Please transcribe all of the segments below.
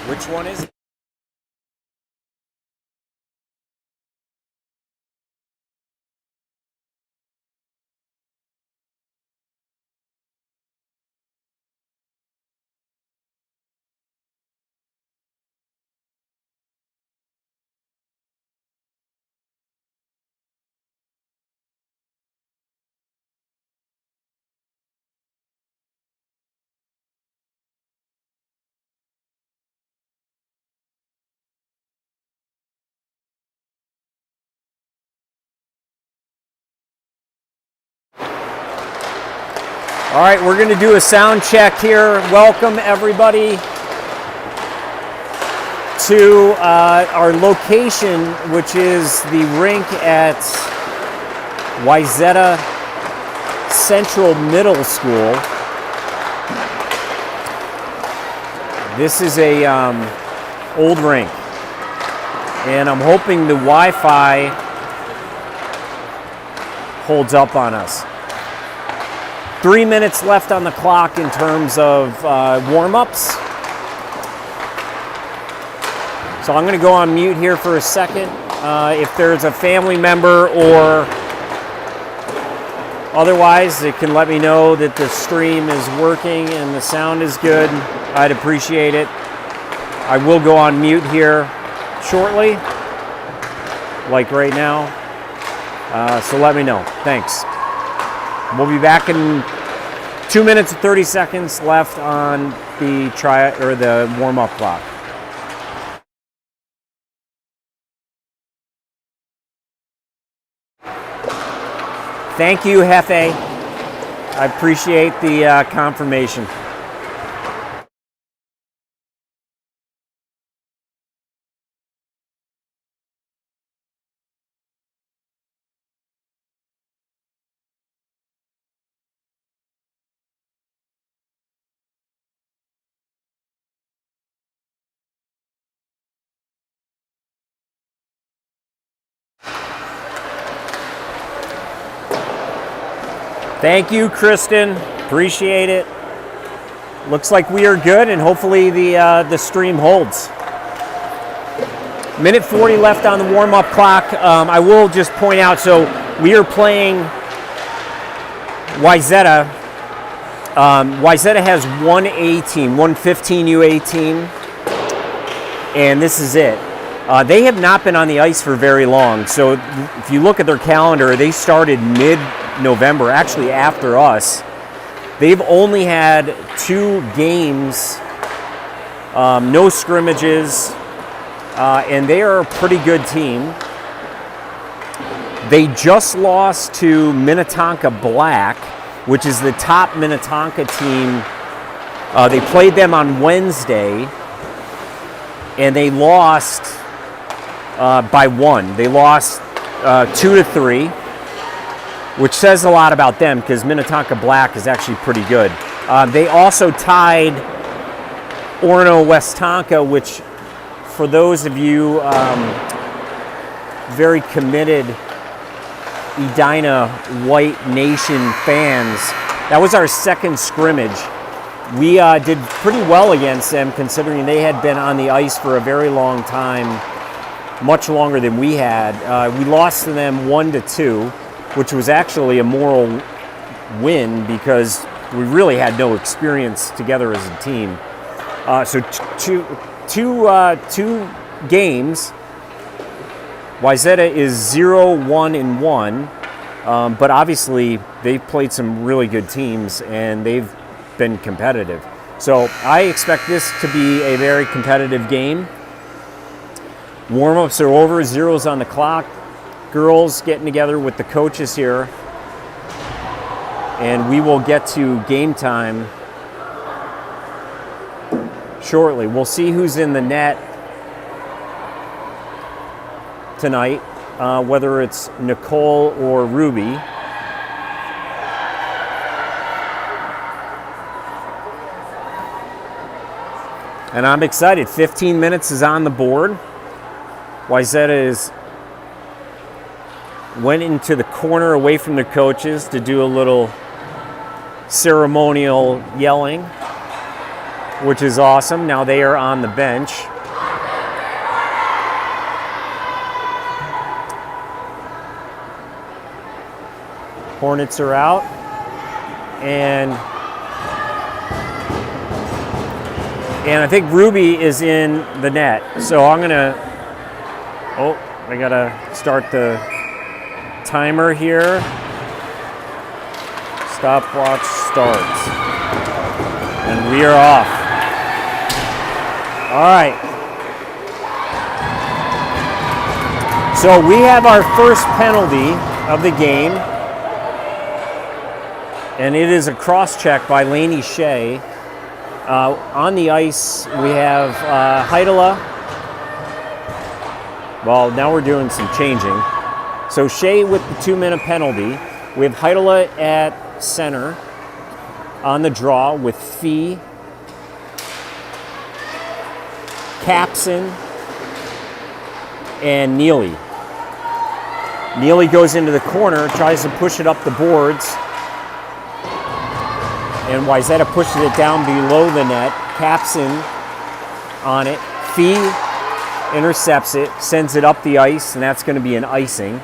Which one is it? All right, we're going to do a sound check here. Welcome everybody to our location, which is the rink at Wayzata Central Middle School. This is a old rink, and I'm hoping the Wi-Fi holds up on us. 3 minutes left on the clock in terms of warm-ups. So I'm going to go on mute here for a second. If there's a family member or otherwise that can let me know that the stream is working and the sound is good, I'd appreciate it. I will go on mute here shortly, like right now. So let me know. Thanks. We'll be back in 2 minutes and 30 seconds left on the warm-up clock. Thank you, Hefe. I appreciate the confirmation. Thank you, Kristen. Appreciate it. Looks like we are good, and hopefully the stream holds. Minute 40 left on the warm-up clock. I will just point out, so we are playing Wayzata. Wayzata has one A team, one 15UA team, and this is it. They have not been on the ice for very long, so if you look at their calendar, they started mid-November, actually after us. They've only had 2 games, no scrimmages, and they are a pretty good team. They just lost to Minnetonka Black, which is the top Minnetonka team. They played them on Wednesday, and they lost by 1. They lost 2-3. Which says a lot about them because Minnetonka Black is actually pretty good. They also tied Orono-Westonka, which for those of you very committed Edina White Nation fans, that was our second scrimmage. We did pretty well against them considering they had been on the ice for a very long time, much longer than we had. We lost to them 1-2. Which was actually a moral win because we really had no experience together as a team. So two games. Wayzata is 0-1-1, but obviously they've played some really good teams and they've been competitive. So I expect this to be a very competitive game. Warm-ups are over, 0's on the clock. Girls getting together with the coaches here, and we will get to game time shortly. We'll see who's in the net tonight, whether it's Nicole or Ruby. And I'm excited. 15 minutes is on the board. Wayzata went into the corner away from the coaches to do a little ceremonial yelling. which is awesome. Now they are on the bench. Hornets are out. And I think Ruby is in the net. So I'm gonna, I gotta start the timer here. Stopwatch starts. And we are off. All right. So we have our first penalty of the game. And it is a cross-check by Lainey Shea. On the ice, we have Heidela. Well, now we're doing some changing. So Shea with the 2-minute penalty. We have Heidela at center on the draw with Fee, Capson, and Neely. Neely goes into the corner, tries to push it up the boards. And Wayzata pushes it down below the net. Capson on it. Fee intercepts it, sends it up the ice, and that's going to be an icing.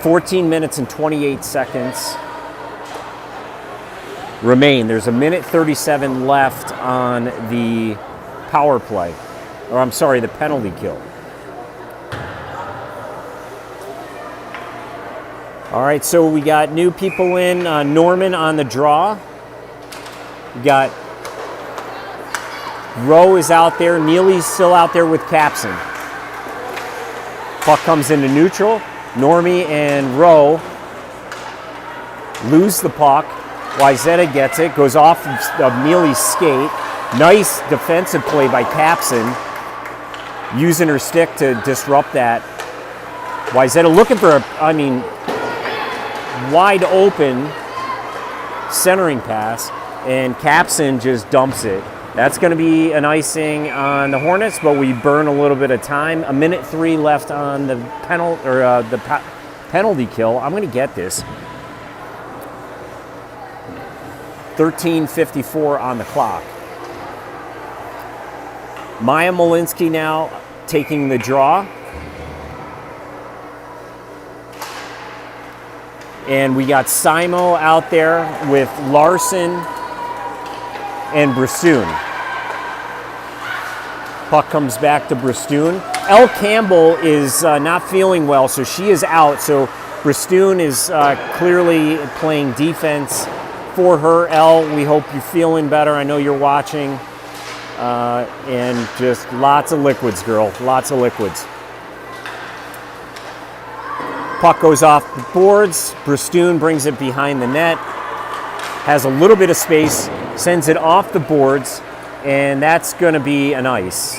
14 minutes and 28 seconds remain. There's 1:37 left on the power play. Or I'm sorry, the penalty kill. All right, so we got new people in. Norman on the draw. We got Rowe is out there. Neely's still out there with Capson. Puck comes into neutral. Normie and Rowe lose the puck. Wayzata gets it, goes off of Neely's skate. Nice defensive play by Capson, using her stick to disrupt that. Wayzata looking for wide open centering pass, and Capson just dumps it. That's going to be an icing on the Hornets, but we burn a little bit of time. 1:03 left on the penalty kill. I'm going to get this. 13:54 on the clock. Maya Molinsky now taking the draw. And we got Simo out there with Larson and Bristoon. Puck comes back to Bristoon. Elle Campbell is not feeling well, so she is out. So Bristoon is clearly playing defense for her. Elle, we hope you're feeling better. I know you're watching. And just lots of liquids, girl. Lots of liquids. Puck goes off the boards. Bristoon brings it behind the net. Has a little bit of space. Sends it off the boards. And that's going to be an ice.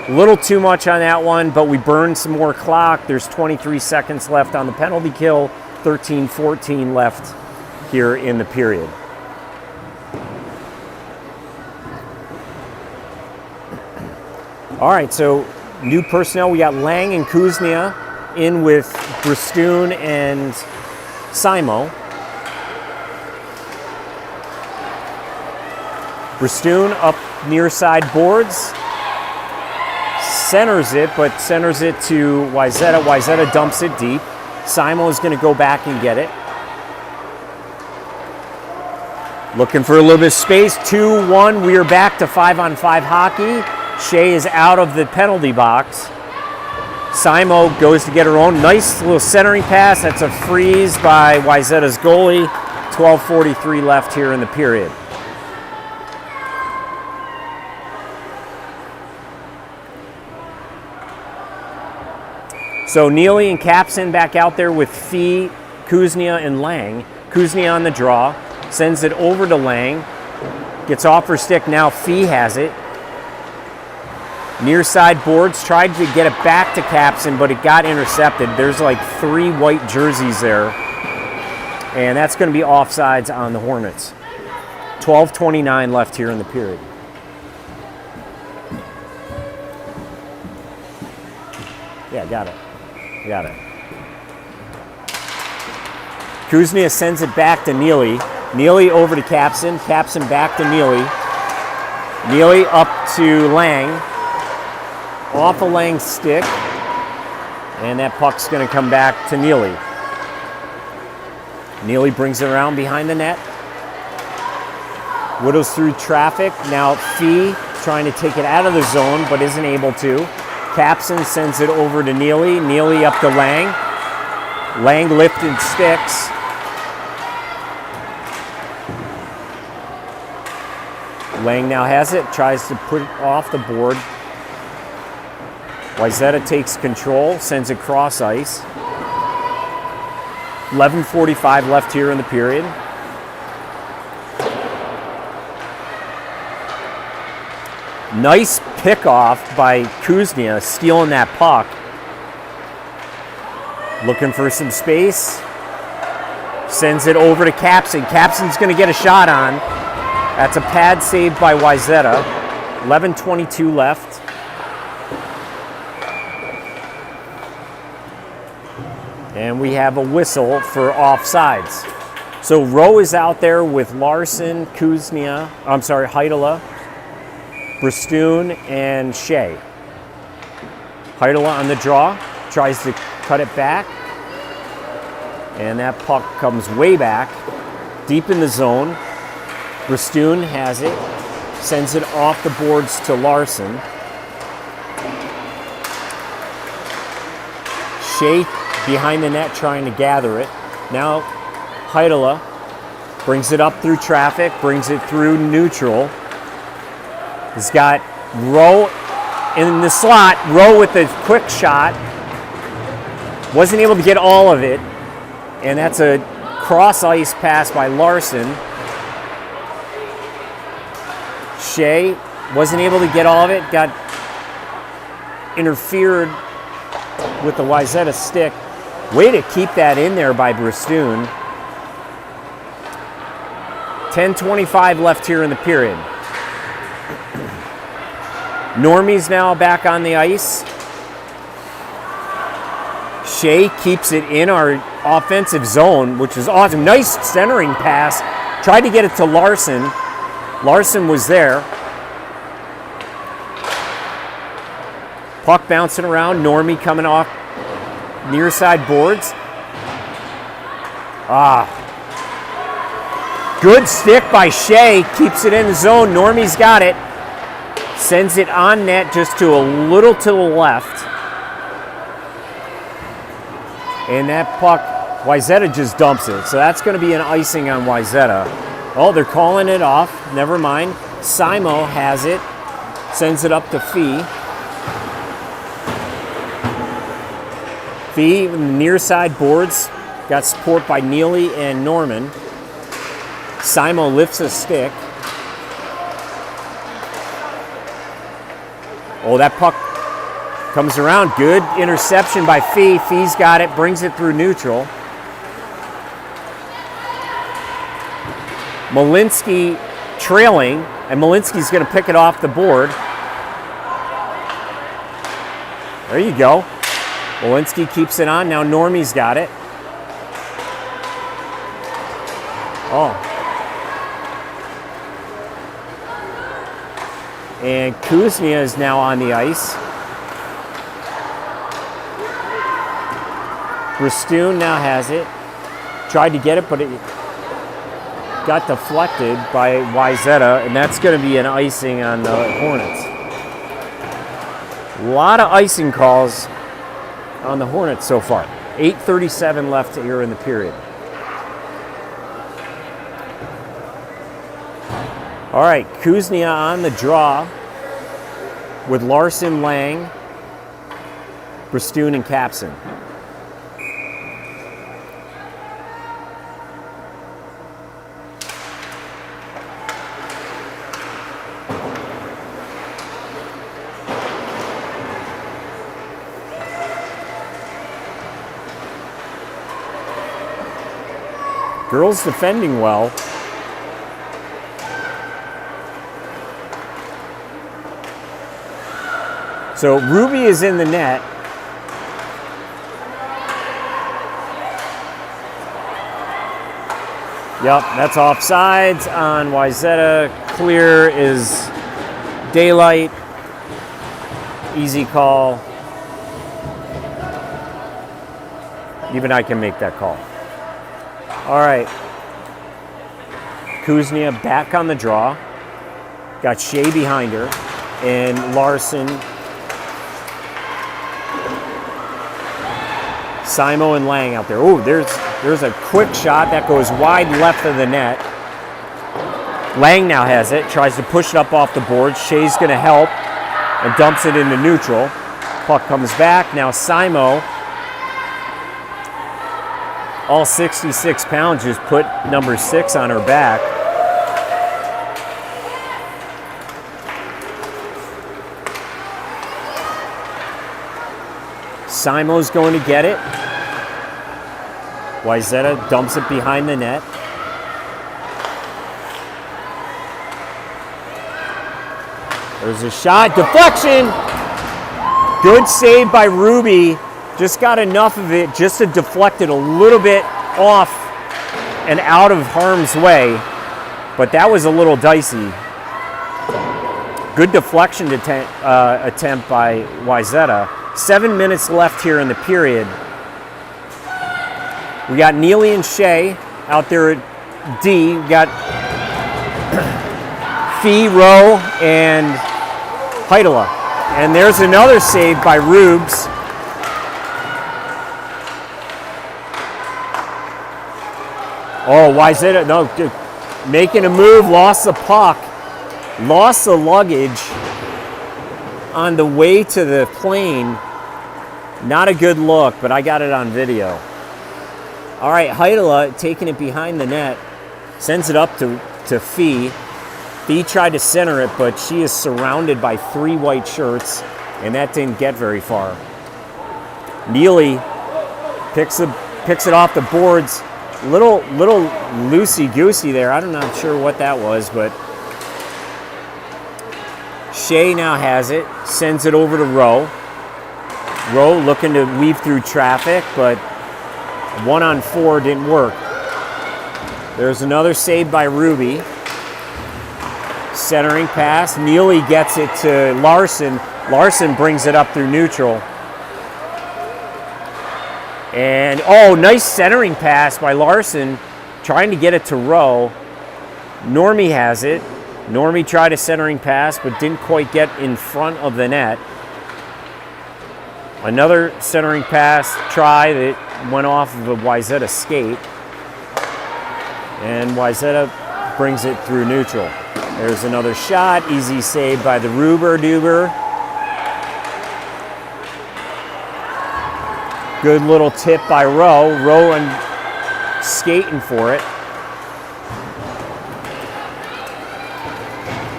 A little too much on that one, but we burned some more clock. There's 23 seconds left on the penalty kill. 13:14 left here in the period. All right, so new personnel. We got Lang and Kuznia in with Bristoon and Simo. Bristoon up near side boards. Centers it, but centers it to Wayzata. Wayzata dumps it deep. Simo is going to go back and get it. Looking for a little bit of space. 2-1. We are back to 5-on-5 hockey. Shea is out of the penalty box. Simo goes to get her own. Nice little centering pass. That's a freeze by Wayzata's goalie. 12:43 left here in the period. So Neely and Capson back out there with Fee, Kuznia, and Lang. Kuznia on the draw. Sends it over to Lang. Gets off her stick. Now Fee has it. Near side boards, tried to get it back to Capson, but it got intercepted. There's like 3 white jerseys there. And that's going to be offsides on the Hornets. 12:29 left here in the period. Yeah, got it. Got it. Kuznia sends it back to Neely. Neely over to Capson. Capson back to Neely. Neely up to Lang. Off of Lang's stick. And that puck's going to come back to Neely. Neely brings it around behind the net. Whittles through traffic. Now Fee trying to take it out of the zone, but isn't able to. Capson sends it over to Neely. Neely up to Lang. Lang lifted sticks. Lang now has it, tries to put it off the board. Wayzata takes control, sends it cross ice. 11:45 left here in the period. Nice pickoff by Kuznia, stealing that puck. Looking for some space. Sends it over to Capson. Capson's going to get a shot on. That's a pad save by Wayzata. 11:22 left. And we have a whistle for offsides. So Rowe is out there with Larson, Kuznia, Heidela, Bristoon, and Shea. Heidela on the draw, tries to cut it back. And that puck comes way back, deep in the zone. Bristoon has it, sends it off the boards to Larson. Shea behind the net trying to gather it. Now Heidela brings it up through traffic, brings it through neutral. He's got Rowe in the slot. Rowe with a quick shot. Wasn't able to get all of it. And that's a cross ice pass by Larson. Shea wasn't able to get all of it. Got interfered with the Wayzata stick. Way to keep that in there by Bristoon. 10:25 left here in the period. Normie's now back on the ice. Shea keeps it in our offensive zone, which is awesome. Nice centering pass. Tried to get it to Larson. Larson was there. Puck bouncing around. Normie coming off near side boards. Good stick by Shea. Keeps it in the zone. Normie's got it. Sends it on net just to a little to the left. And that puck, Wayzata just dumps it. So that's going to be an icing on Wayzata. Oh, they're calling it off. Never mind. Simo has it. Sends it up to Fee. Fee, in the near side boards, got support by Neely and Norman. Simo lifts a stick. Oh, that puck comes around. Good interception by Fee. Fee's got it, brings it through neutral. Malinsky trailing, and Malinsky's going to pick it off the board. There you go. Malinsky keeps it on. Now Normie's got it. Oh. And Kuznia is now on the ice. Bristoon now has it. Tried to get it, but it got deflected by Wayzata, and that's going to be an icing on the Hornets. A lot of icing calls on the Hornets so far. 8:37 left here in the period. All right, Kuznia on the draw with Larson, Lang, Bristoon, and Capson. Girls defending well. So Ruby is in the net. Yep, that's offsides on Wayzata. Clear is daylight. Easy call. Even I can make that call. All right. Kuznia back on the draw. Got Shea behind her. And Larson. Simo and Lang out there. Oh, there's a quick shot that goes wide left of the net. Lang now has it. Tries to push it up off the board. Shea's going to help and dumps it into neutral. Puck comes back. Now Simo, all 66 pounds, just put number 6 on her back. Simo's going to get it. Wayzata dumps it behind the net. There's a shot, deflection. Good save by Ruby. Just got enough of it just to deflect it a little bit off and out of harm's way. But that was a little dicey. Good deflection attempt by Wayzata. 7 minutes left here in the period. We got Neely and Shea out there at D. We got Fee, Rowe, and Heidela. And there's another save by Rubes. Oh, Wayzata, no, making a move, lost the puck, lost the luggage on the way to the plane. Not a good look, but I got it on video. All right, Heidela taking it behind the net, sends it up to Fee. Fee tried to center it, but she is surrounded by 3 white shirts, and that didn't get very far. Neely picks it off the boards. Little loosey-goosey there. I'm not sure what that was, but Shea now has it, sends it over to Rowe. Rowe looking to weave through traffic, but 1-on-4 didn't work. There's another save by Ruby. Centering pass. Neely gets it to Larson. Larson brings it up through neutral. And, oh, nice centering pass by Larson, trying to get it to Rowe. Normie has it. Normie tried a centering pass, but didn't quite get in front of the net. Another centering pass try that went off of a Wayzata skate. And Wayzata brings it through neutral. There's another shot. Easy save by the Duber. Good little tip by Rowe. Rowe and skating for it.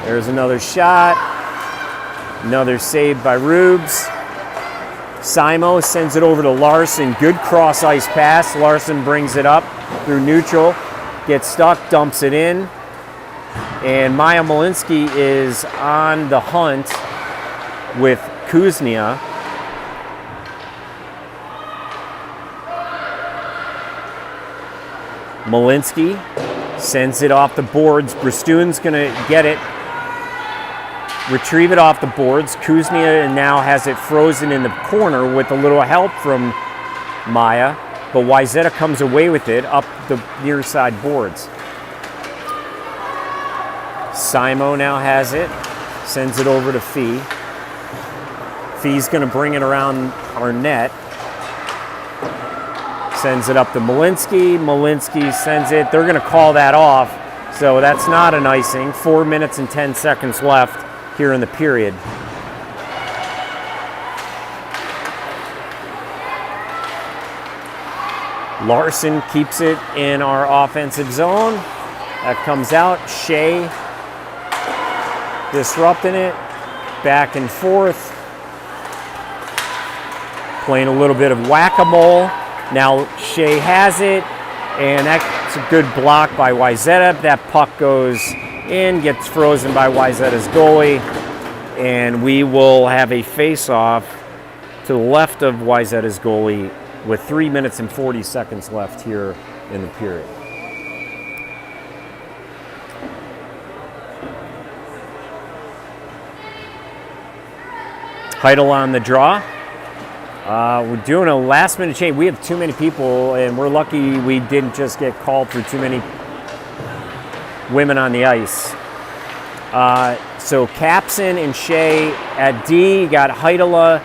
There's another shot. Another save by Rubes. Simo sends it over to Larson. Good cross ice pass. Larson brings it up through neutral. Gets stuck, dumps it in. And Maya Malinsky is on the hunt with Kuznia. Malinsky sends it off the boards. Bristoon's going to get it. Retrieve it off the boards. Kuznia now has it frozen in the corner with a little help from Maya. But Wayzata comes away with it up the near side boards. Simo now has it. Sends it over to Fee. Fee's going to bring it around our net. Sends it up to Malinsky. Malinsky sends it. They're going to call that off. So that's not an icing. 4 minutes and 10 seconds left here in the period. Larson keeps it in our offensive zone. That comes out. Shea disrupting it. Back and forth. Playing a little bit of whack-a-mole. Now Shea has it. And that's a good block by Wayzata. That puck goes in, gets frozen by Wayzata's goalie. And we will have a face-off to the left of Wayzata's goalie with 3 minutes and 40 seconds left here in the period. Heidel on the draw. We're doing a last minute change. We have too many people, and we're lucky we didn't just get called for too many women on the ice. So Capson and Shea at D. Got Heidela,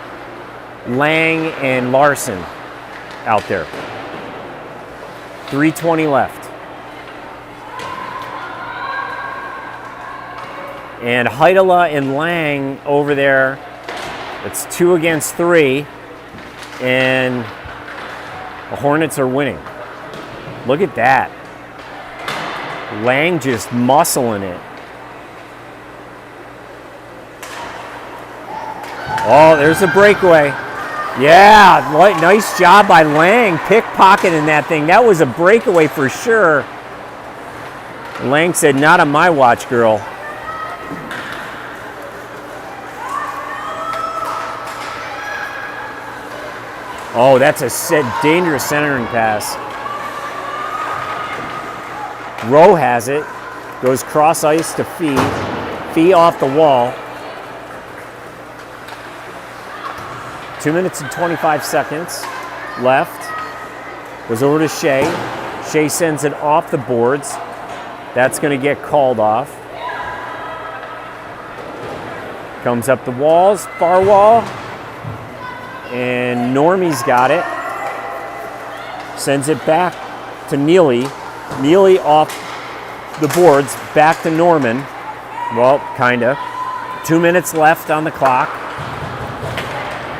Lang, and Larson out there. 3:20 left. And Heidela and Lang over there. It's 2 against 3. And the Hornets are winning. Look at that. Lang just muscling it. Oh, there's a breakaway. Yeah, nice job by Lang, pickpocketing that thing. That was a breakaway for sure. Lang said, "Not on my watch, girl." Oh, that's a dangerous centering pass. Rowe has it. Goes cross ice to Fee. Fee off the wall. 2 minutes and 25 seconds left. Goes over to Shea. Shea sends it off the boards. That's going to get called off. Comes up the walls, far wall. And Normie's got it. Sends it back to Neely. Neely off the boards, back to Norman. Well, kinda. 2 minutes left on the clock.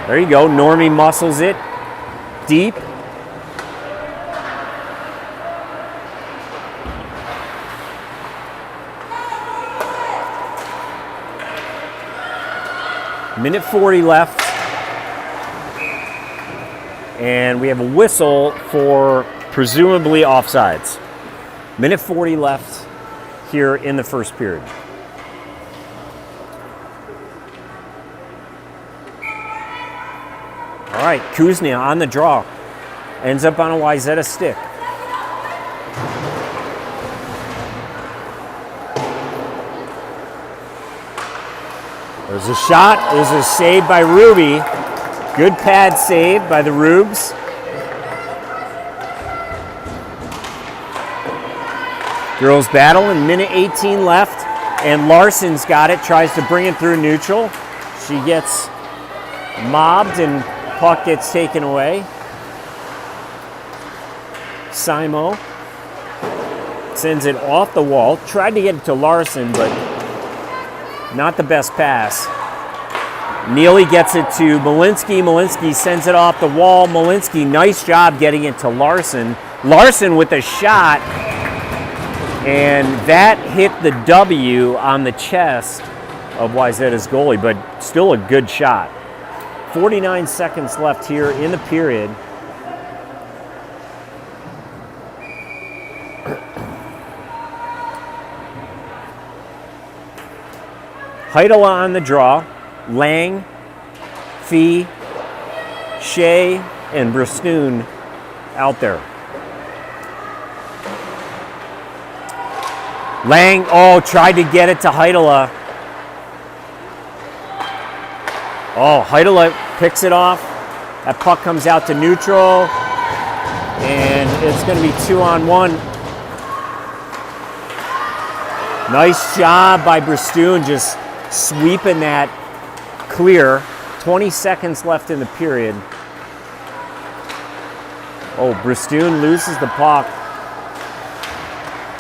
There you go. Normie muscles it deep. Minute 40 left. And we have a whistle for presumably offsides. Minute 40 left here in the first period. All right, Kuznia on the draw. Ends up on a Wayzata stick. There's a shot. There's a save by Ruby. Good pad save by the Rubes. Girls battle in minute 18 left, and Larson's got it, tries to bring it through neutral. She gets mobbed and puck gets taken away. Simo sends it off the wall. Tried to get it to Larson, but not the best pass. Neely gets it to Malinsky. Malinsky sends it off the wall. Malinsky, nice job getting it to Larson. Larson with a shot, and that hit the W on the chest of Wayzata's goalie, but still a good shot. 49 seconds left here in the period. Heidela on the draw. Lang, Fee, Shea, and Bristoon out there. Lang, tried to get it to Heidela. Heidela picks it off. That puck comes out to neutral, and it's going to be 2-on-1. Nice job by Bristoon, just sweeping that clear. 20 seconds left in the period. Bristoon loses the puck.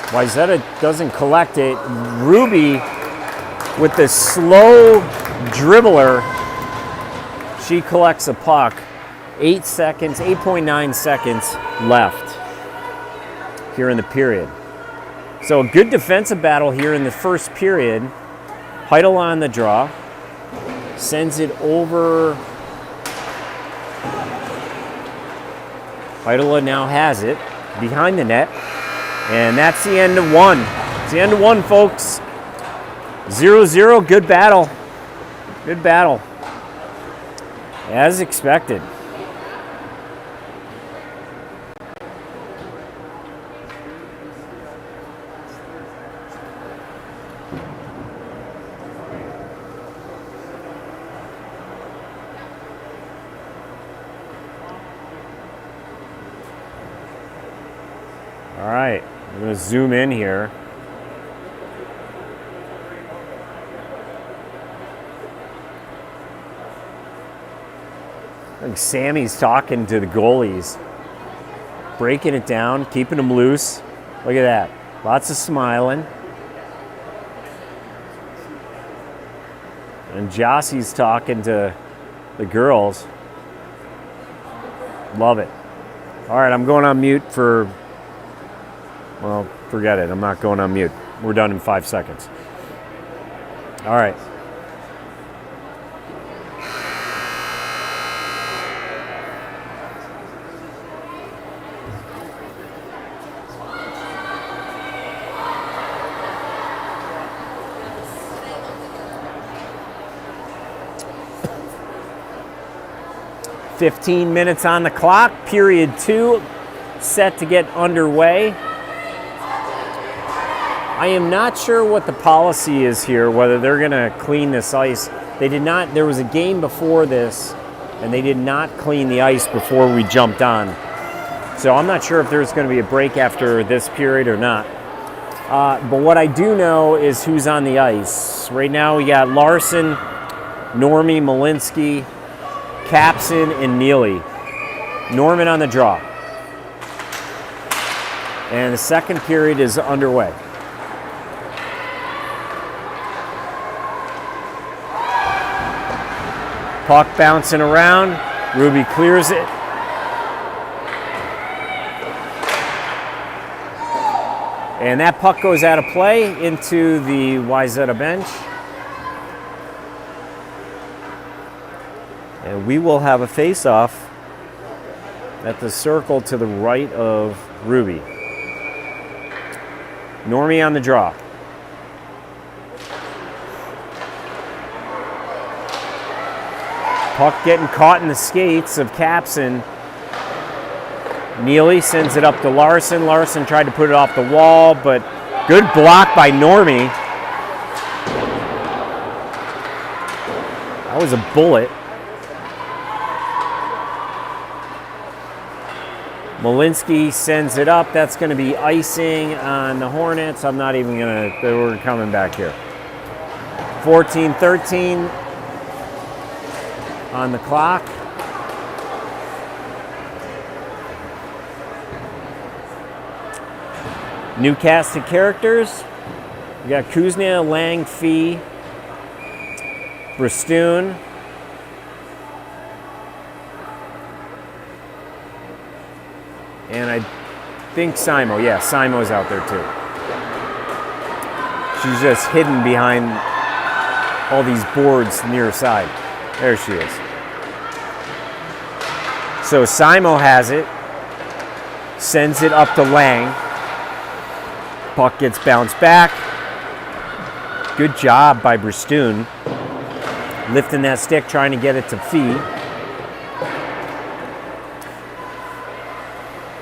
Wayzata doesn't collect it. Ruby with the slow dribbler, she collects the puck. 8.9 seconds left here in the period. So a good defensive battle here in the first period. Heidela on the draw. Sends it over. Heidela now has it behind the net. And that's the end of one. It's the end of one, folks. 0-0, good battle. Good battle. As expected. All right, I'm going to zoom in here. I think Sammy's talking to the goalies, breaking it down, keeping them loose. Look at that. Lots of smiling. And Jossie's talking to the girls. Love it. All right, I'm going on mute for, well, forget it. I'm not going on mute. We're done in 5 seconds. All right. "15 minutes on the clock, period 2, set to get underway." I am not sure what the policy is here, whether they're going to clean this ice. They did not, there was a game before this, and they did not clean the ice before we jumped on. So I'm not sure if there's going to be a break after this period or not. But what I do know is who's on the ice. Right now we got Larson, Normie, Malinsky, Capson, and Neely. Norman on the draw. And the second period is underway. Puck bouncing around. Ruby clears it. And that puck goes out of play into the Wayzata bench. And we will have a face-off at the circle to the right of Ruby. Normie on the draw. Puck getting caught in the skates of Capson. Neely sends it up to Larson. Larson tried to put it off the wall, but good block by Normie. That was a bullet. Malinsky sends it up. That's going to be icing on the Hornets. I'm not even going to, we're coming back here. 14-13 on the clock. New cast of characters. We got Kuznia, Lang, Fee, Bristoon, and I think Simo. Yeah, Simo's out there too. She's just hidden behind all these boards near her side. There she is. So Simo has it, sends it up to Lang. Puck gets bounced back. Good job by Bristoon, lifting that stick, trying to get it to Fee.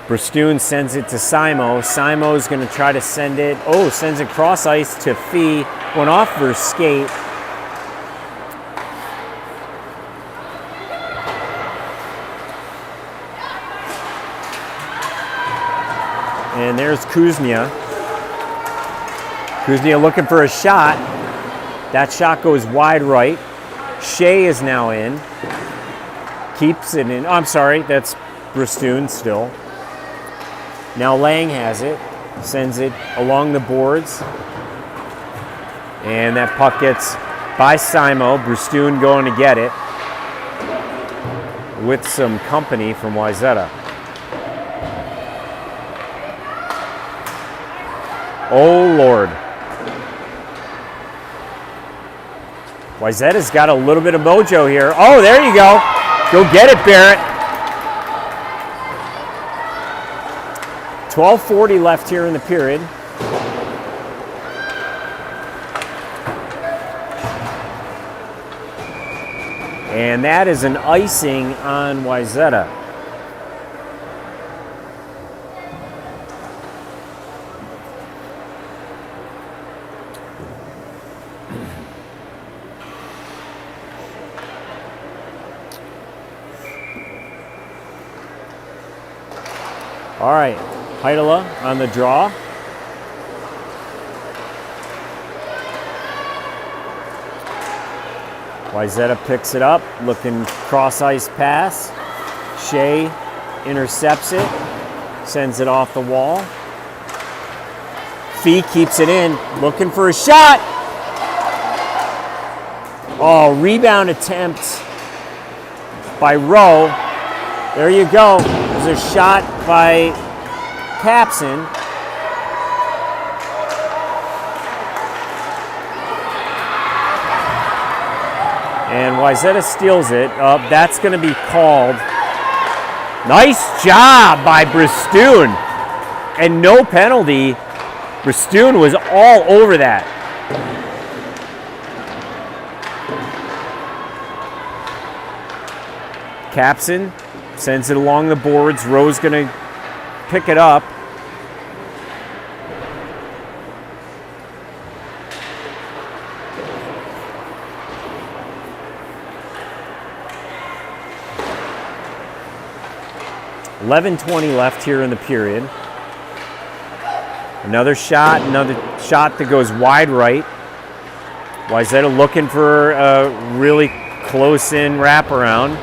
Bristoon sends it to Simo. Simo's going to try to send it. Oh, sends it cross ice to Fee. Went off her skate. And there's Kuznia. Kuznia looking for a shot. That shot goes wide right. Shea is now in. Keeps it in. Oh, I'm sorry, that's Bristoon still. Now Lang has it. Sends it along the boards. And that puck gets by Simo. Bristoon going to get it with some company from Wayzata. Oh, Lord. Wayzata's got a little bit of mojo here. Oh, there you go. Go get it, Barrett. 12:40 left here in the period. And that is an icing on Wayzata. All right, Heidela on the draw. Wayzata picks it up, looking cross-ice pass. Shea intercepts it, sends it off the wall. Fee keeps it in, looking for a shot. Oh, rebound attempt by Rowe. There you go. There's a shot by Capson. And Wayzata steals it. That's going to be called. Nice job by Bristoon. And no penalty. Bristoon was all over that. Capson sends it along the boards. Rowe's going to pick it up. $11:20 left here in the period. Another shot that goes wide right. Wayzata looking for a really close-in wraparound.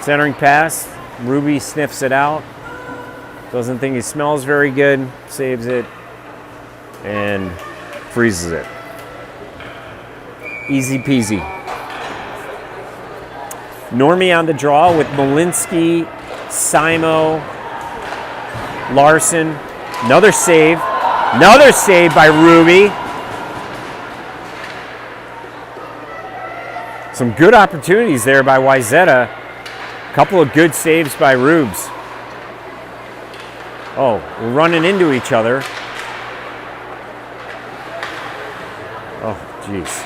Centering pass. Ruby sniffs it out. Doesn't think he smells very good. Saves it. And freezes it. Easy peasy. Normie on the draw with Malinsky, Simo, Larson. Another save. Another save by Ruby. Some good opportunities there by Wayzata. A couple of good saves by Rubes. Oh, we're running into each other. Oh, jeez.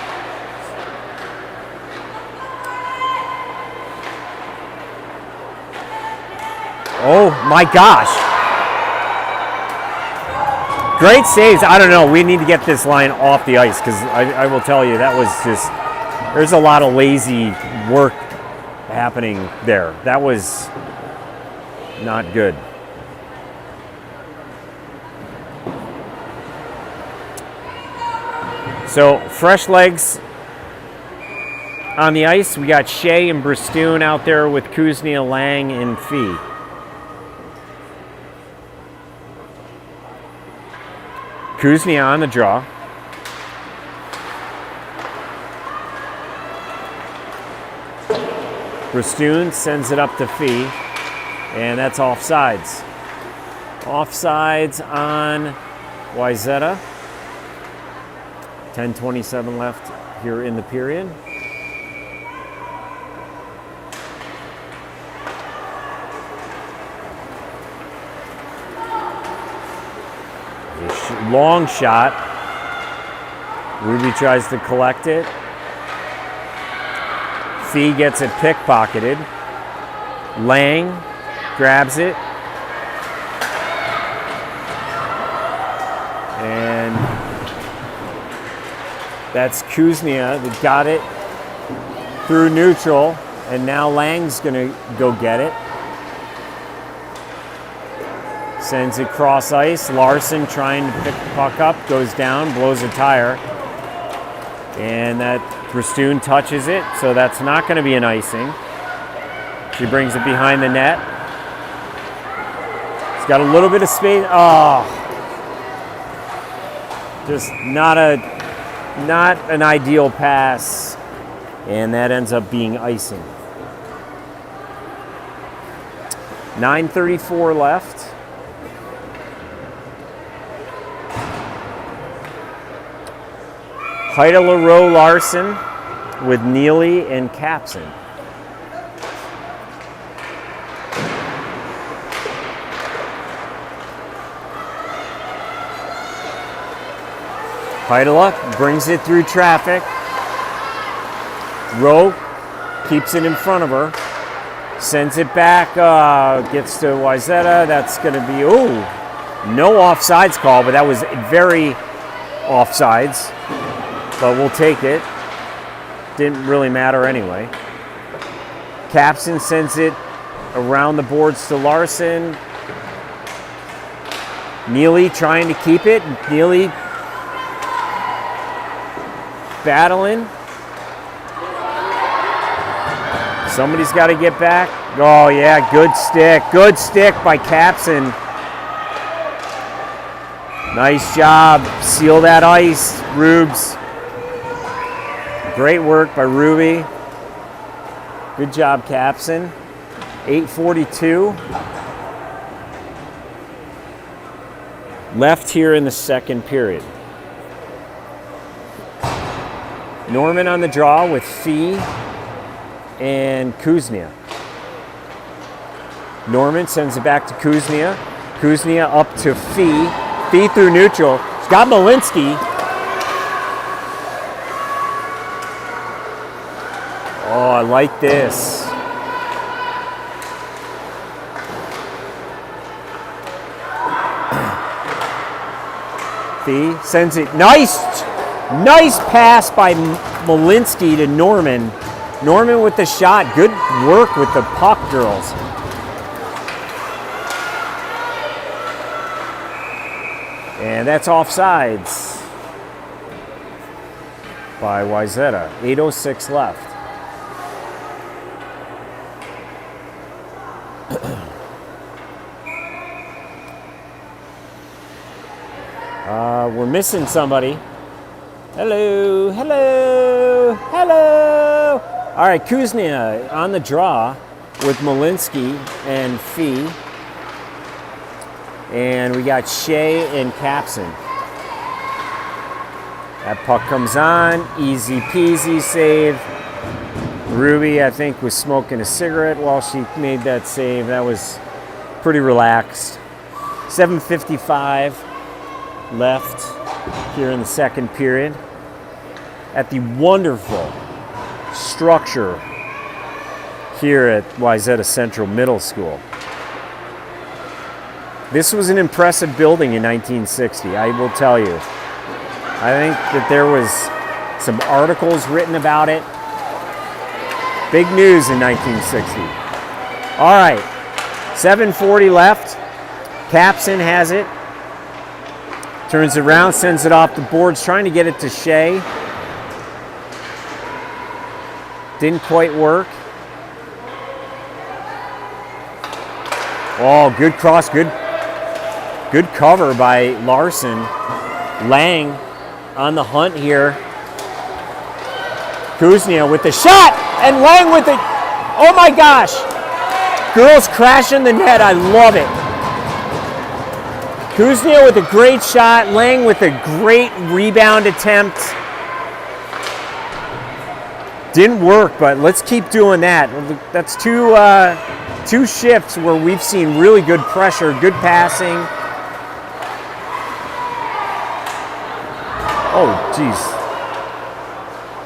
Oh, my gosh. Great saves. I don't know. We need to get this line off the ice because I will tell you that was just, there's a lot of lazy work happening there. That was not good. So fresh legs on the ice. We got Shea and Bristoon out there with Kuznia, Lang, and Fee. Kuznia on the draw. Bristoon sends it up to Fee, and that's offsides. Offsides on Wayzata. 10:27 left here in the period. A long shot. Ruby tries to collect it. Fee gets it pickpocketed. Lang grabs it. And that's Kuznia that got it through neutral. And now Lang's going to go get it. Sends it cross ice. Larson trying to pick the puck up. Goes down, blows a tire. And that Bristoon touches it, so that's not going to be an icing. She brings it behind the net. It's got a little bit of space. Oh, just not an ideal pass, and that ends up being icing. 9:34 left. Heidela, Rowe, Larson with Neely and Capson. Heidela brings it through traffic. Rowe keeps it in front of her. Sends it back, gets to Wayzata. That's going to be, no offsides call, but that was very offsides. But we'll take it. Didn't really matter anyway. Capson sends it around the boards to Larson. Neely trying to keep it. Neely battling. Somebody's got to get back. Oh, yeah, good stick. Good stick by Capson. Nice job. Seal that ice, Rubes. Great work by Ruby. Good job, Capson. 8:42. Left here in the second period. Norman on the draw with Fee and Kuznia. Norman sends it back to Kuznia. Kuznia up to Fee. Fee through neutral. He's got Malinsky. Oh, I like this. Fee sends it. Nice pass by Malinsky to Norman. Norman with the shot. Good work with the puck, girls. And that's offsides by Wayzata. 8:06 left. We're missing somebody. Hello, hello, hello. All right, Kuznia on the draw with Malinsky and Fee. And we got Shea and Capson. That puck comes on, easy peasy save. Ruby, I think, was smoking a cigarette while she made that save. That was pretty relaxed. 7:55 left here in the second period at the wonderful structure here at Wayzata Central Middle School. This was an impressive building in 1960, I will tell you. I think that there was some articles written about it. Big news in 1960. All right, 7:40 left. Capson has it. Turns it around, sends it off the boards, trying to get it to Shea. Didn't quite work. Oh, good cross, good cover by Larson. Lang on the hunt here. Kuznia with the shot, and Lang with the, oh my gosh. Girls crashing the net, I love it. Kuznia with a great shot, Lang with a great rebound attempt. Didn't work, but let's keep doing that. That's two shifts where we've seen really good pressure, good passing. Oh, geez.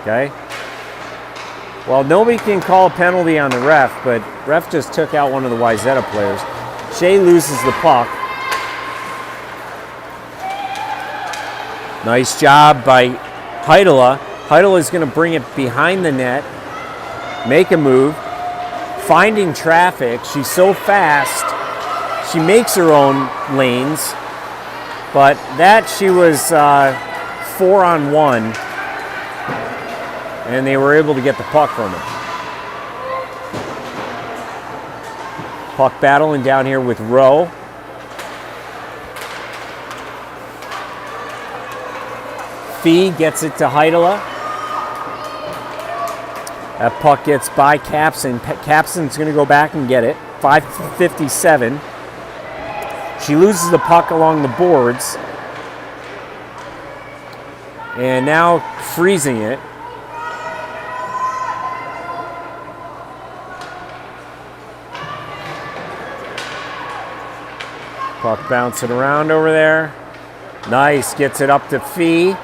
Okay. Well, nobody can call a penalty on the ref, but ref just took out one of the Wayzata players. Shea loses the puck. Nice job by Heidela. Heidela is going to bring it behind the net, make a move, finding traffic. She's so fast, she makes her own lanes, but that she was 4-on-1, and they were able to get the puck from her. Puck battling down here with Rowe. Fee gets it to Heidela. That puck gets by Capson. Capson's going to go back and get it. 5:57. She loses the puck along the boards. And now freezing it. Puck bouncing around over there. Nice, gets it up to Fee.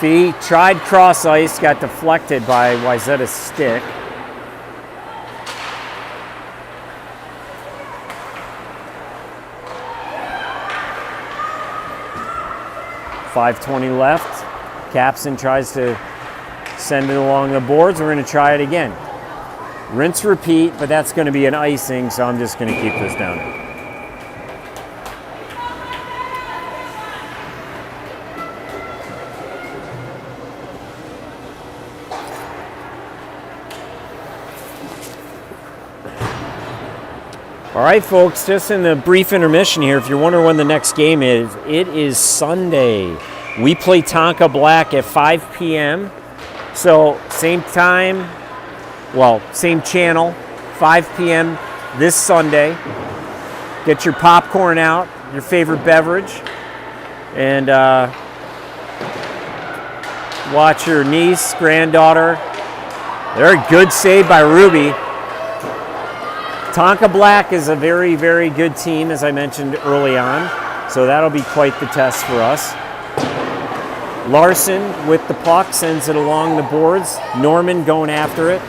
Fee tried cross ice, got deflected by Wayzata's stick. .520 left. Capson tries to send it along the boards. We're going to try it again. Rinse, repeat, but that's going to be an icing, so I'm just going to keep this down. All right, folks, just in the brief intermission here, if you're wondering when the next game is, it is Sunday. We play Tonka Black at 5 p.m. So same time, well, same channel, 5 p.m. this Sunday. Get your popcorn out, your favorite beverage, and watch your niece, granddaughter. They're a good save by Ruby. Tonka Black is a very, very good team, as I mentioned early on, so that'll be quite the test for us. Larson with the puck sends it along the boards. Norman going after it.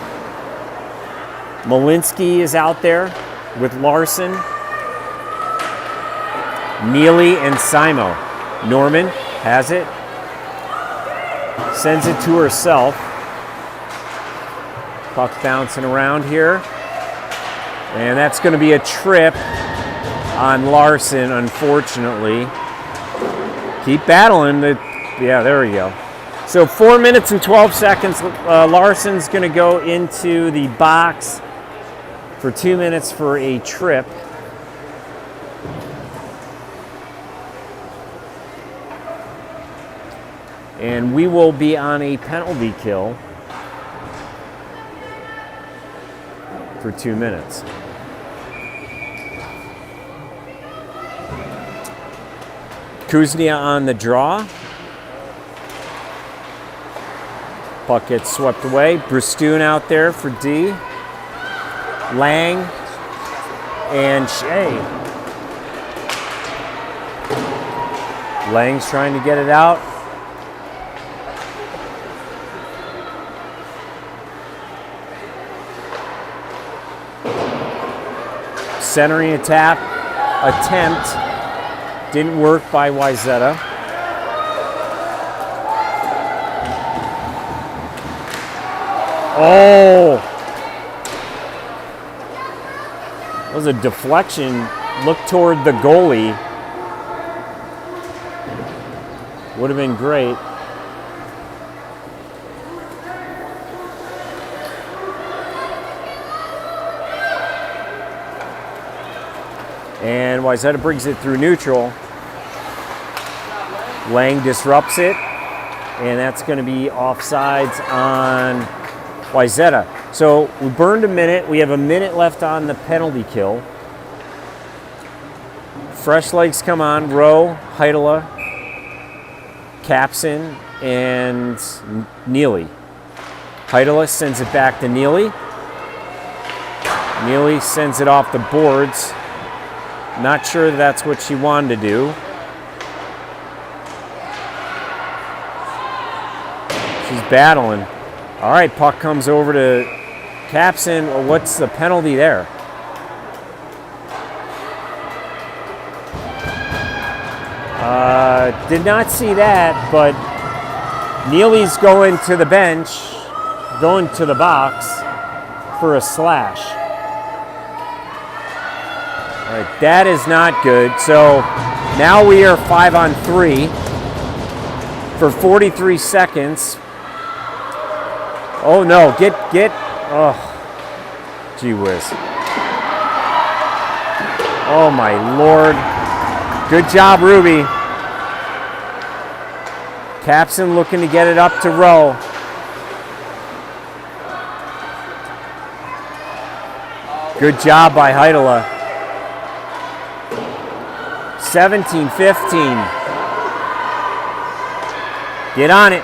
Malinsky is out there with Larson. Neely and Simo. Norman has it. Sends it to herself. Puck bouncing around here. And that's going to be a trip on Larson, unfortunately. Keep battling. Yeah, there we go. So 4 minutes and 12 seconds. Larson's going to go into the box for 2 minutes for a trip. And we will be on a penalty kill for 2 minutes. Kuznia on the draw. Puck gets swept away. Bristoon out there for D. Lang and Shea. Lang's trying to get it out. Centering attempt didn't work by Wayzata. Oh! That was a deflection. Look toward the goalie. Would have been great. And Wayzata brings it through neutral. Lang disrupts it, and that's going to be offsides on Wayzata. So we burned a minute. We have a minute left on the penalty kill. Fresh legs come on. Rowe, Heidela, Capson, and Neely. Heidela sends it back to Neely. Neely sends it off the boards. Not sure that's what she wanted to do. She's battling. All right, puck comes over to Capson. Well, what's the penalty there? Did not see that, but Neely's going to the bench, going to the box for a slash. All right, that is not good. So now we are 5-on-3 for 43 seconds. Oh no, oh, gee whiz. Oh my Lord. Good job, Ruby. Capson looking to get it up to Rowe. Good job by Heidela. 17-15. Get on it.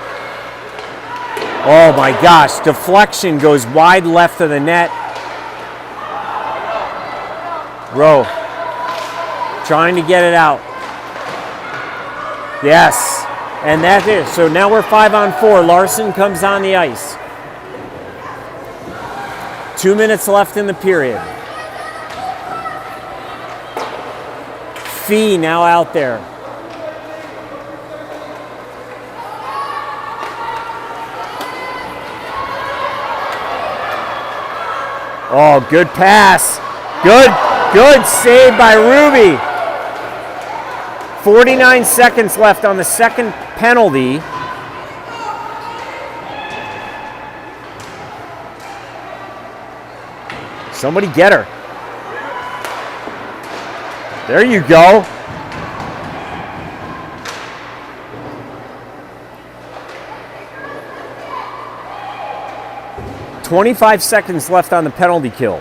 Oh my gosh, deflection goes wide left of the net. Rowe trying to get it out. Yes, and that is. So now we're 5-on-4. Larson comes on the ice. 2 minutes left in the period. Fee now out there. Oh, good pass. Good save by Ruby. 49 seconds left on the second penalty. Somebody get her. There you go. "25 seconds left on the penalty kill."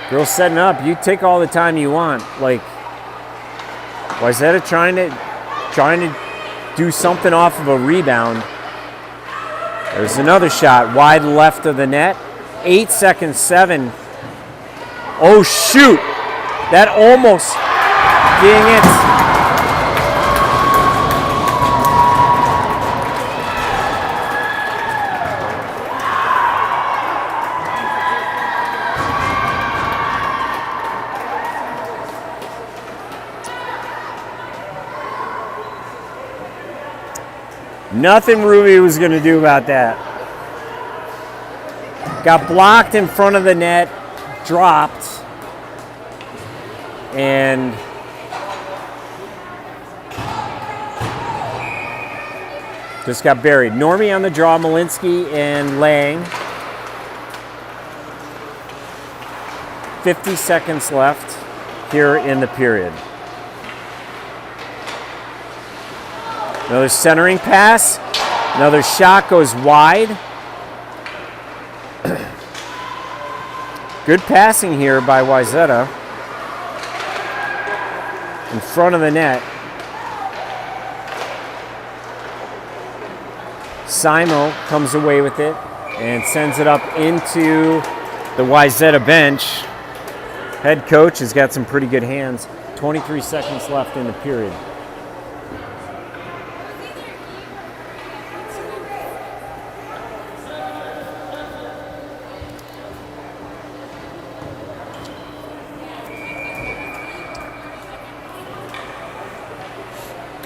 Girls setting up. You take all the time you want. Like, Wayzata trying to do something off of a rebound. There's another shot wide left of the net. 8 seconds, 7. Oh shoot! That almost, dang it. Nothing Ruby was going to do about that. Got blocked in front of the net, dropped, and just got buried. Normie on the draw, Malinsky and Lang. 50 seconds left here in the period. Another centering pass. Another shot goes wide. Good passing here by Wayzata. In front of the net. Simo comes away with it and sends it up into the Wayzata bench. Head coach has got some pretty good hands. 23 seconds left in the period.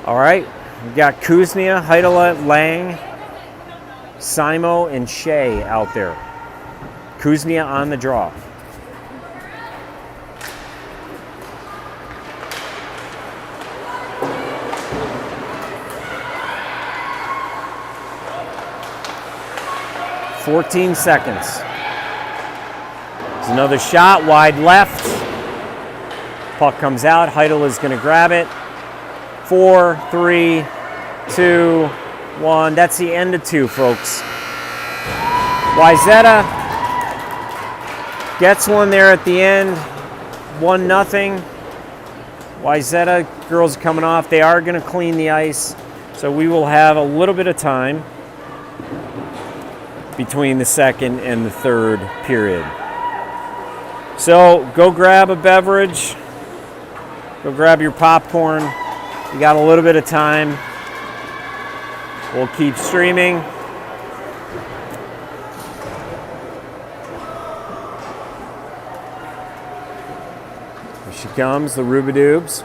All right, we've got Kuznia, Heidela, Lang, Simo, and Shea out there. Kuznia on the draw. "14 seconds. There's another shot, wide left. Puck comes out, Heidela's gonna grab it. 4, 3, 2, 1. That's the end of 2, folks. Wayzata gets one there at the end. 1-0. Wayzata girls coming off. They are going to clean the ice, so we will have a little bit of time between the second and the third period. So go grab a beverage. Go grab your popcorn. You got a little bit of time. We'll keep streaming. Here she comes, the Rubidoobs.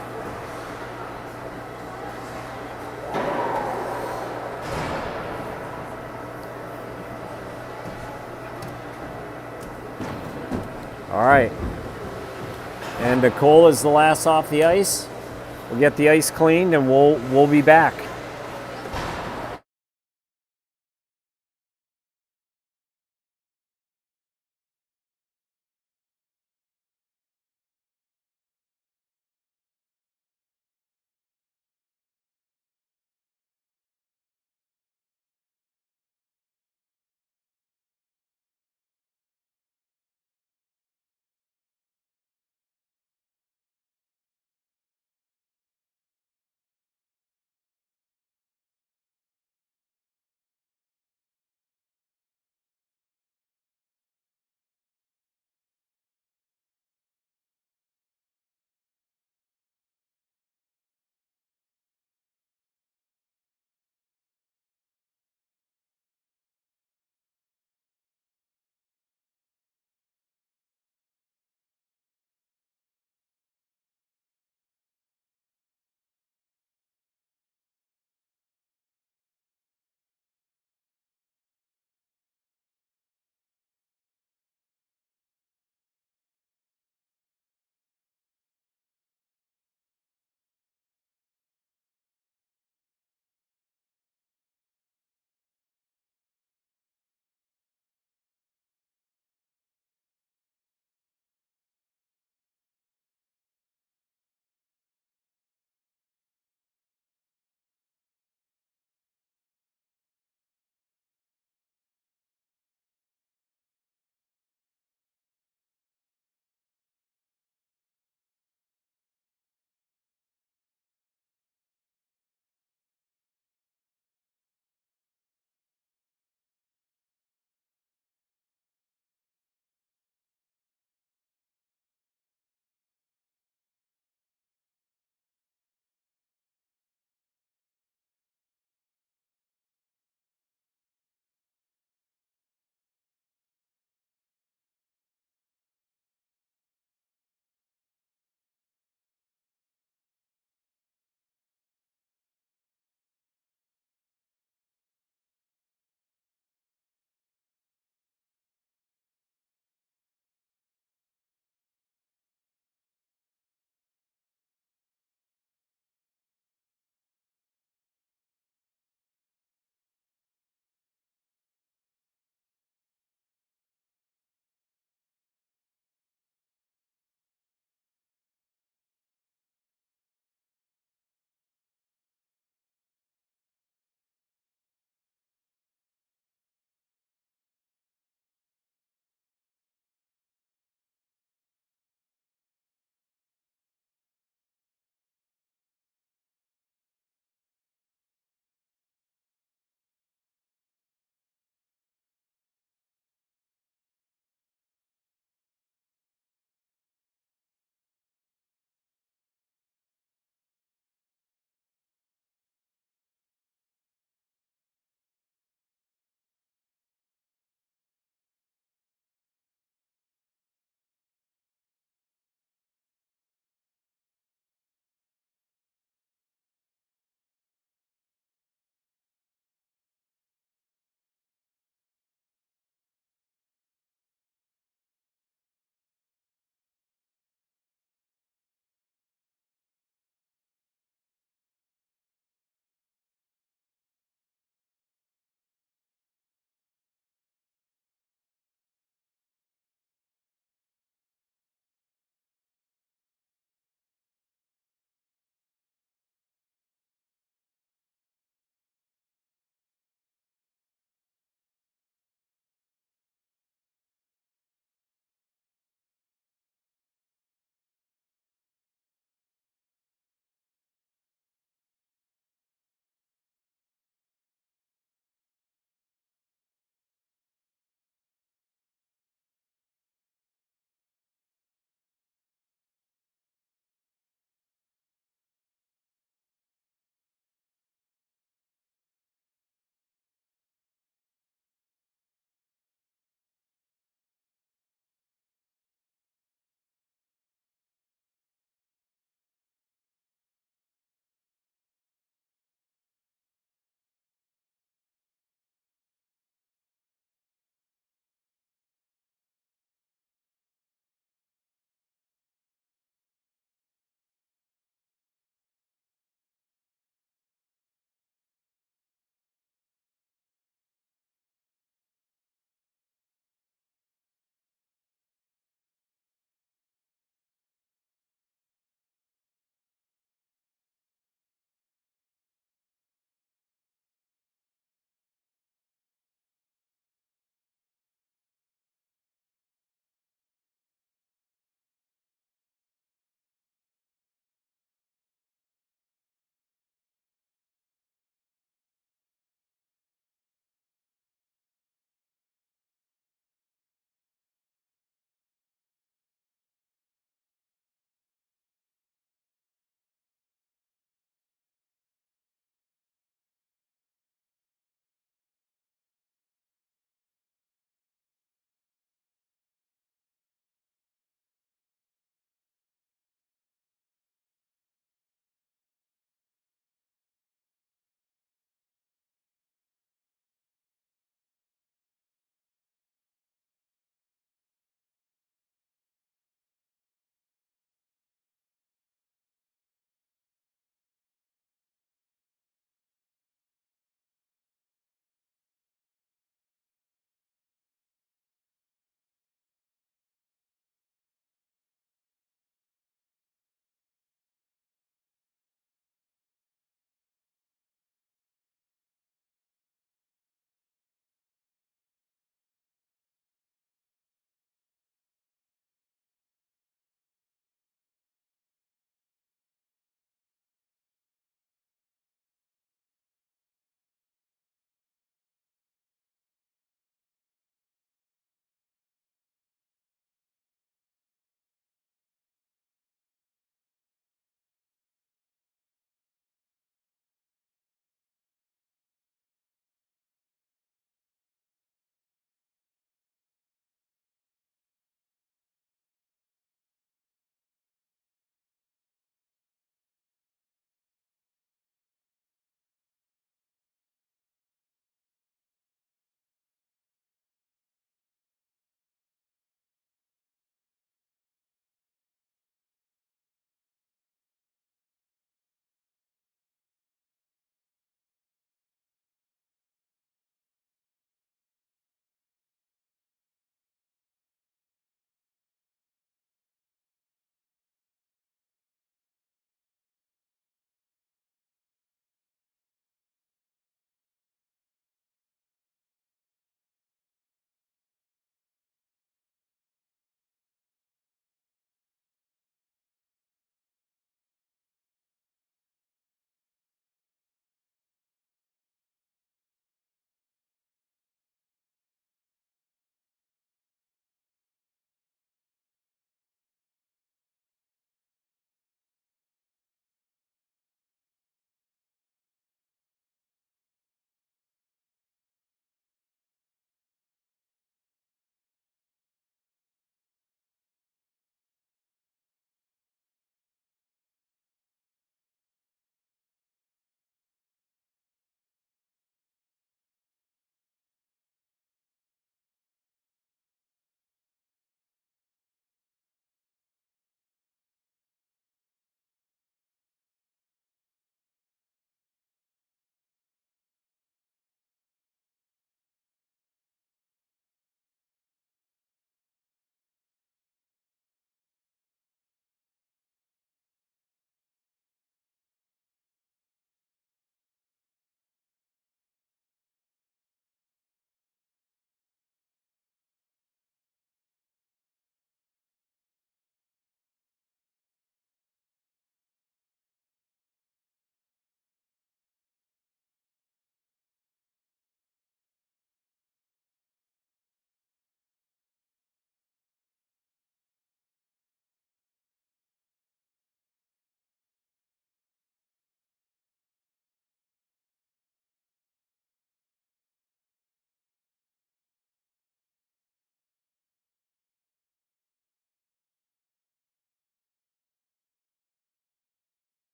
All right. And Nicole is the last off the ice. We'll get the ice cleaned and we'll be back.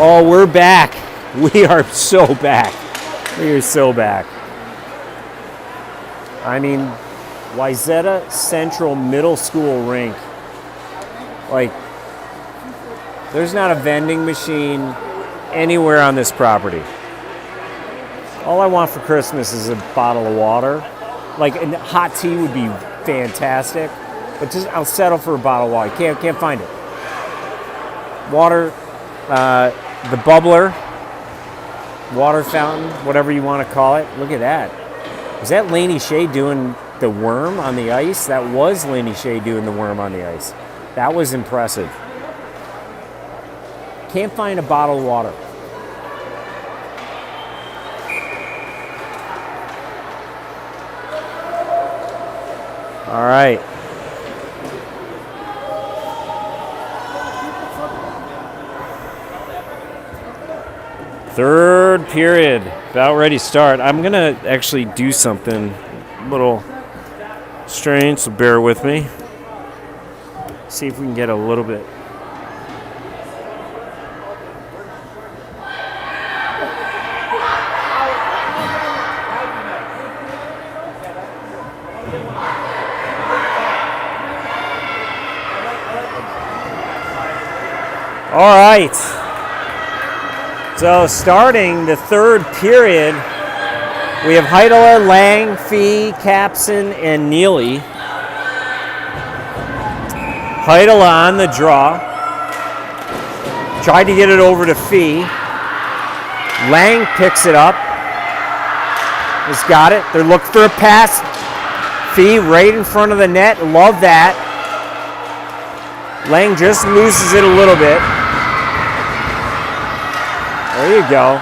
Oh, we're back. We are so back. We are so back. I mean, Wayzata Central Middle School rink. Like, there's not a vending machine anywhere on this property. All I want for Christmas is a bottle of water. Like, and hot tea would be fantastic, but just I'll settle for a bottle of water. Can't find it. Water, the bubbler, water fountain, whatever you want to call it. Look at that. Was that Laney Shea doing the worm on the ice? That was Laney Shea doing the worm on the ice. That was impressive. Can't find a bottle of water. All right. Third period, about ready to start. I'm going to actually do something a little strange, so bear with me. See if we can get a little bit. All right. So starting the third period, we have Heidela, Lang, Fee, Capson, and Neely. Heidela on the draw. Tried to get it over to Fee. Lang picks it up. Has got it. They're looking for a pass. Fee right in front of the net. Love that. Lang just loses it a little bit. There you go.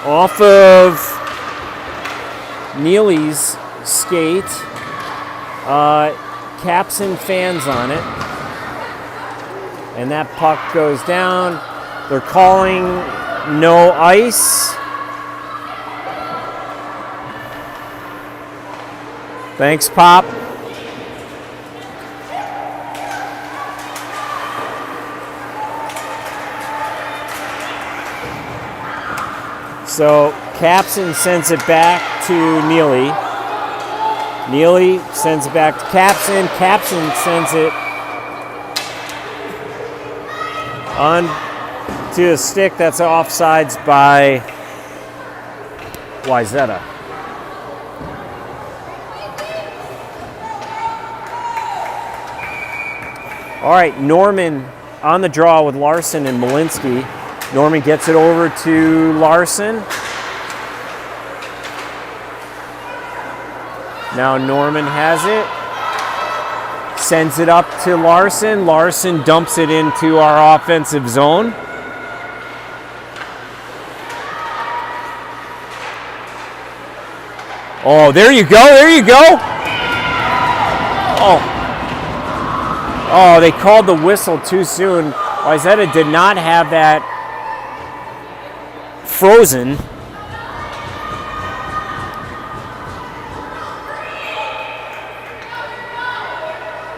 Off of Neely's skate. Capson fans on it. And that puck goes down. They're calling no ice. Thanks, Pop. So Capson sends it back to Neely. Neely sends it back to Capson. Capson sends it on to a stick that's offsides by Wayzata. All right, Norman on the draw with Larson and Malinsky. Norman gets it over to Larson. Now Norman has it. Sends it up to Larson. Larson dumps it into our offensive zone. Oh, there you go. There you go. Oh, they called the whistle too soon. Wayzata did not have that frozen.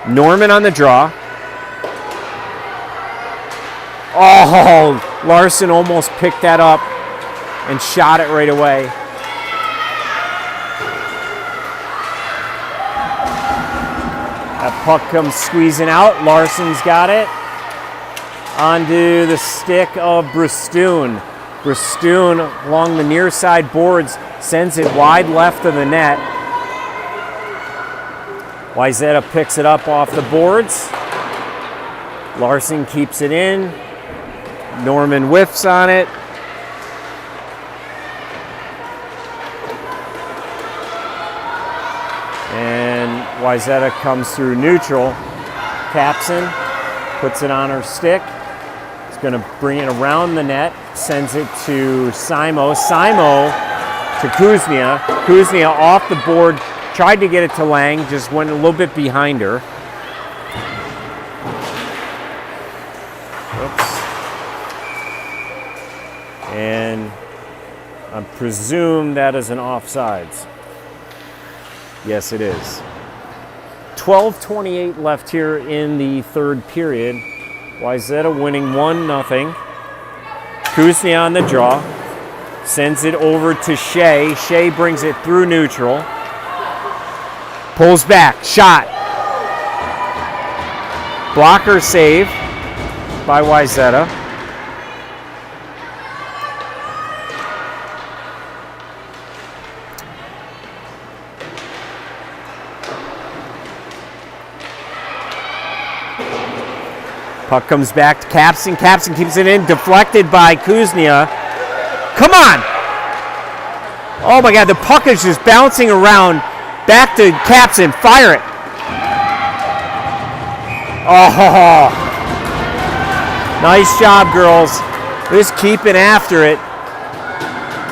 Norman on the draw. Oh, Larson almost picked that up and shot it right away. That puck comes squeezing out. Larson's got it. Onto the stick of Bristoon. Bristoon along the near side boards sends it wide left of the net. Wayzata picks it up off the boards. Larson keeps it in. Norman whiffs on it. And Wayzata comes through neutral. Capson puts it on her stick. He's going to bring it around the net. Sends it to Simo. Simo to Kuznia. Kuznia off the board. Tried to get it to Lang. Just went a little bit behind her. Oops. And I presume that is an offsides. Yes, it is. 12:28 left here in the third period. Wayzata winning 1-0. Kuznia on the draw. Sends it over to Shea. Shea brings it through neutral. Pulls back. Shot. Blocker save by Wayzata. Puck comes back to Capson. Capson keeps it in. Deflected by Kuznia. Come on! Oh my God, the puck is just bouncing around. Back to Capson. Fire it. Oh, nice job, girls. Just keeping after it.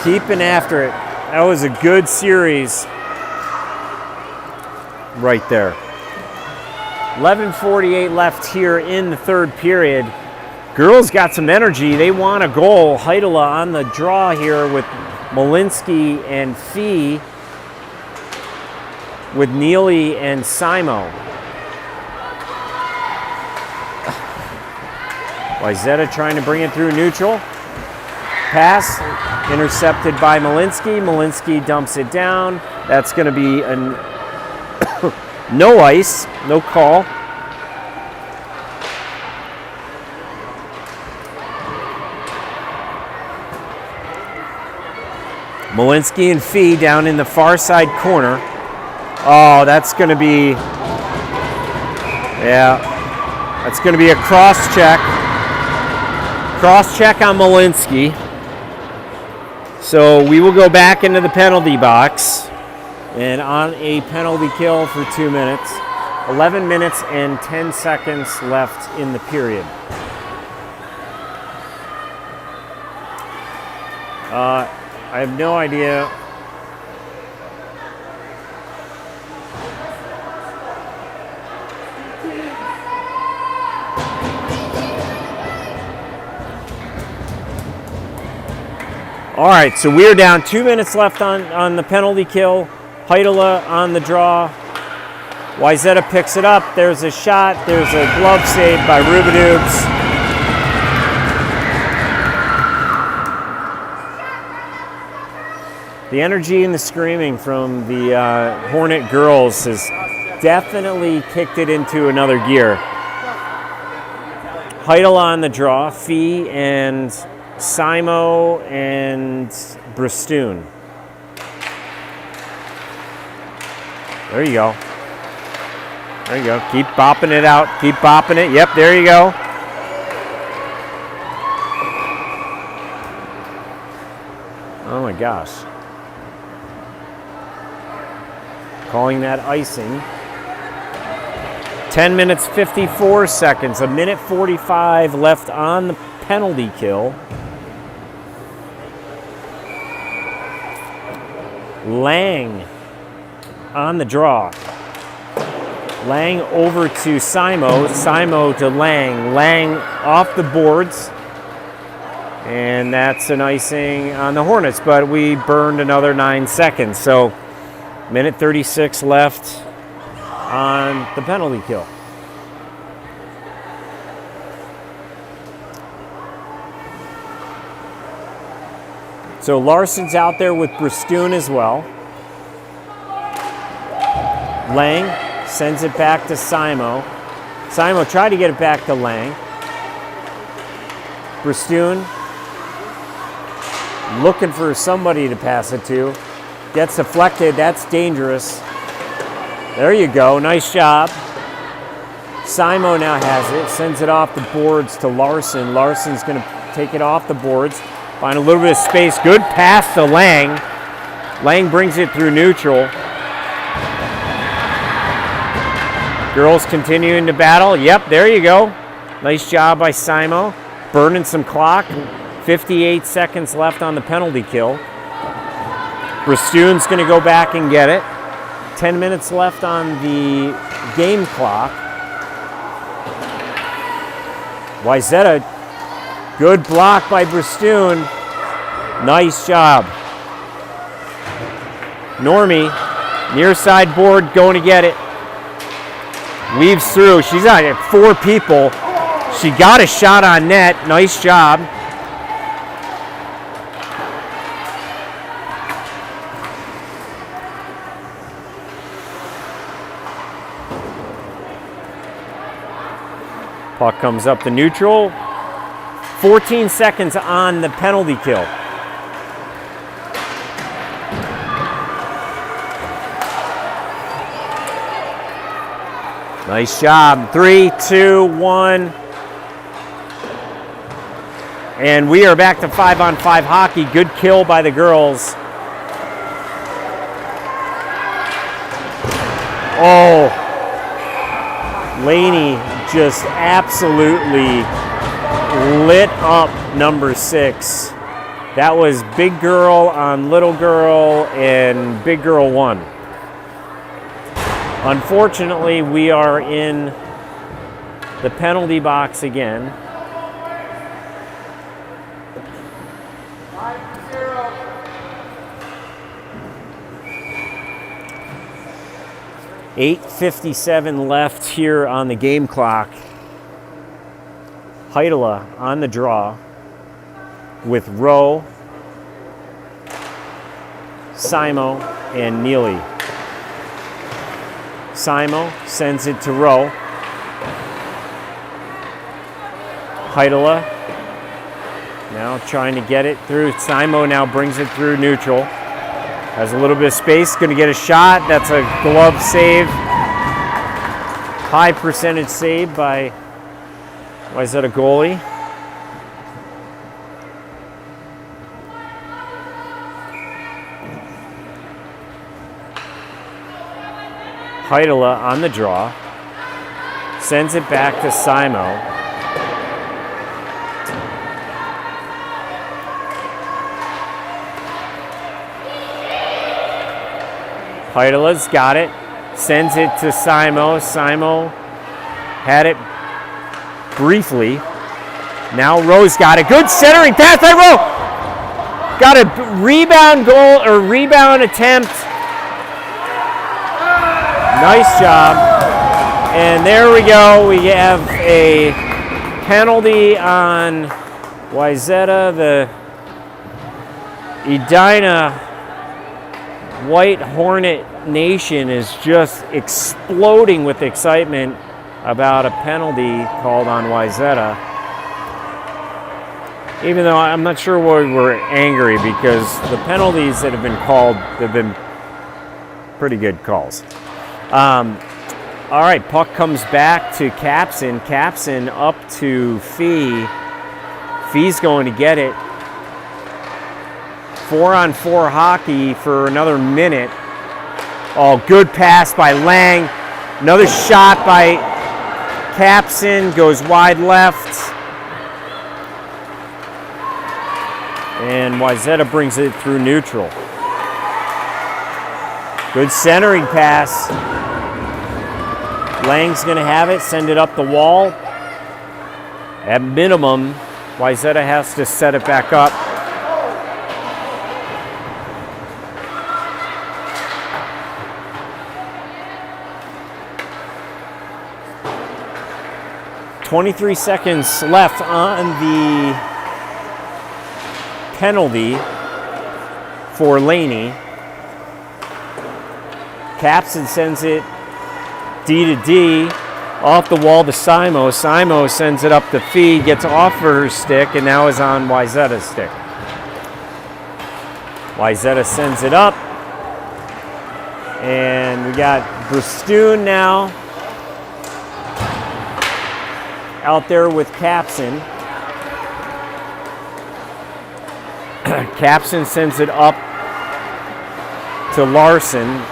Keeping after it. That was a good series right there. 11:48 left here in the third period. Girls got some energy. They want a goal. Heidela on the draw here with Malinsky and Fee, with Neely and Simo. Wayzata trying to bring it through neutral. Pass intercepted by Malinsky. Malinsky dumps it down. That's going to be a no ice, no call. Malinsky and Fee down in the far side corner. Oh, that's going to be, yeah, that's going to be a cross check. Cross check on Malinsky. So we will go back into the penalty box and on a penalty kill for 2 minutes. 11 minutes and 10 seconds left in the period. I have no idea. All right, so we're down 2 minutes left on the penalty kill. Heidela on the draw. Wayzata picks it up. There's a shot. There's a glove save by Rubidubes. The energy and the screaming from the Hornet girls has definitely kicked it into another gear. Heidela on the draw. Fee and Simo and Bristoon. There you go. There you go. Keep bopping it out. Keep bopping it. Yep, there you go. Oh my gosh. Calling that icing. 10 minutes, 54 seconds. A minute 45 left on the penalty kill. Lang on the draw. Lang over to Simo. Simo to Lang. Lang off the boards. And that's an icing on the Hornets, but we burned another 9 seconds. So, minute 36 left on the penalty kill. So Larson's out there with Bristoon as well. Lang sends it back to Simo. Simo tried to get it back to Lang. Bristoon looking for somebody to pass it to. Gets deflected. That's dangerous. There you go. Nice job. Simo now has it. Sends it off the boards to Larson. Larson's going to take it off the boards. Find a little bit of space. Good pass to Lang. Lang brings it through neutral. Girls continuing to battle. Yep, there you go. Nice job by Simo. Burning some clock. 58 seconds left on the penalty kill. Bristoon's going to go back and get it. 10 minutes left on the game clock. Wayzata, good block by Bristoon. Nice job. Normie, near side board, going to get it. Weaves through. She's got 4 people. She got a shot on net. Nice job. Puck comes up to neutral. 14 seconds on the penalty kill. Nice job. 3, 2, 1. And we are back to 5-on-5 hockey. Good kill by the girls. Oh, Laney just absolutely lit up number 6. That was big girl on little girl and big girl won. Unfortunately, we are in the penalty box again. 8:57 left here on the game clock. Heidela on the draw with Rowe, Simo, and Neely. Simo sends it to Rowe. Heidela now trying to get it through. Simo now brings it through neutral. Has a little bit of space, going to get a shot. That's a glove save. High percentage save by Wayzata goalie. Heidela on the draw. Sends it back to Simo. Heidela's got it. Sends it to Simo. Simo had it briefly. Now Rowe's got it. Good centering pass by Rowe. Got a rebound goal or rebound attempt. Nice job. And there we go. We have a penalty on Wayzata. The Edina White Hornet Nation is just exploding with excitement about a penalty called on Wayzata. Even though I'm not sure why we're angry, because the penalties that have been called have been pretty good calls. All right, puck comes back to Capson. Capson up to Fee. Fee's going to get it. 4-on-4 hockey for another minute. Oh, good pass by Lang. Another shot by Capson. Goes wide left. And Wayzata brings it through neutral. Good centering pass. Lang's going to have it. Send it up the wall. At minimum, Wayzata has to set it back up. .23 seconds left on the penalty for Laney. Capson sends it D to D, off the wall to Simo. Simo sends it up to Fee, gets off her stick, and now is on Wayzata's stick. Wayzata sends it up, and we got Bristoon now out there with Capson. Capson sends it up to Larson.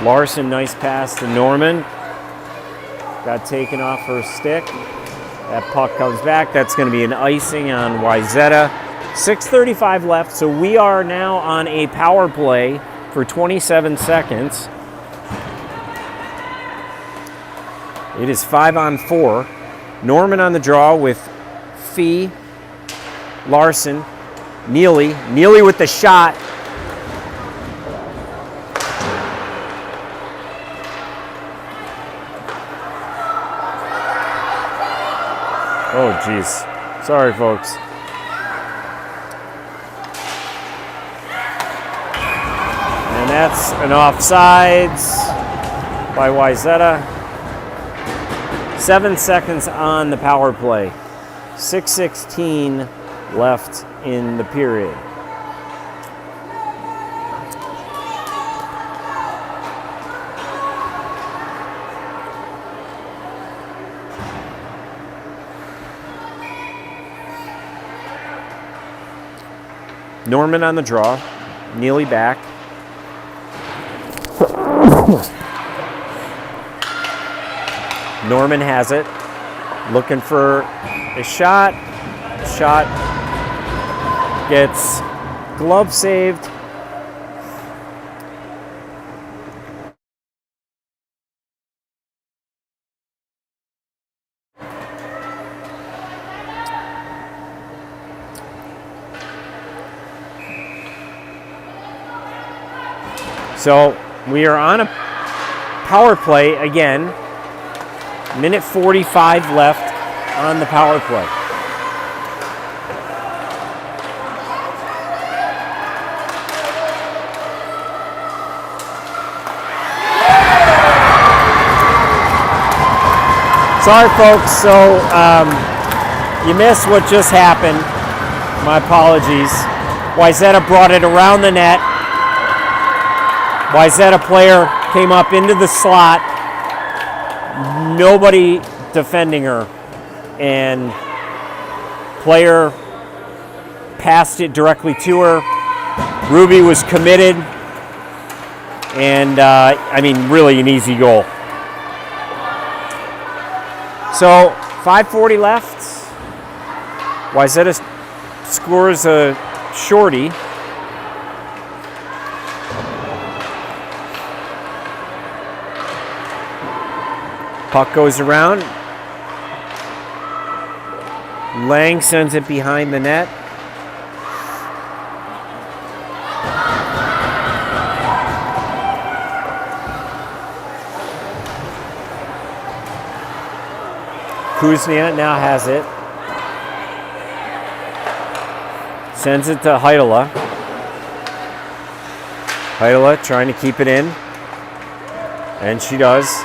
Larson, nice pass to Norman. Got taken off her stick. That puck comes back. That's going to be an icing on Wayzata. 6:35 left, so we are now on a power play for 27 seconds. It is 5-on-4. Norman on the draw with Fee, Larson, Neely. Neely with the shot. jeez. Sorry, folks. And that's an offsides by Wayzata. 7 seconds on the power play. 6:16 left in the period. Norman on the draw. Neely back. Norman has it. Looking for a shot. Shot gets glove saved. So we are on a power play again. Minute 45 left on the power play. Sorry, folks. So you missed what just happened. My apologies. Wayzata brought it around the net. Wayzata player came up into the slot. Nobody defending her. And player passed it directly to her. Ruby was committed. And, I mean, really an easy goal. So, 5:40 left. Wayzata scores a shorty. Puck goes around. Lang sends it behind the net. Kuznia now has it. Sends it to Heidela. Heidela trying to keep it in. And she does.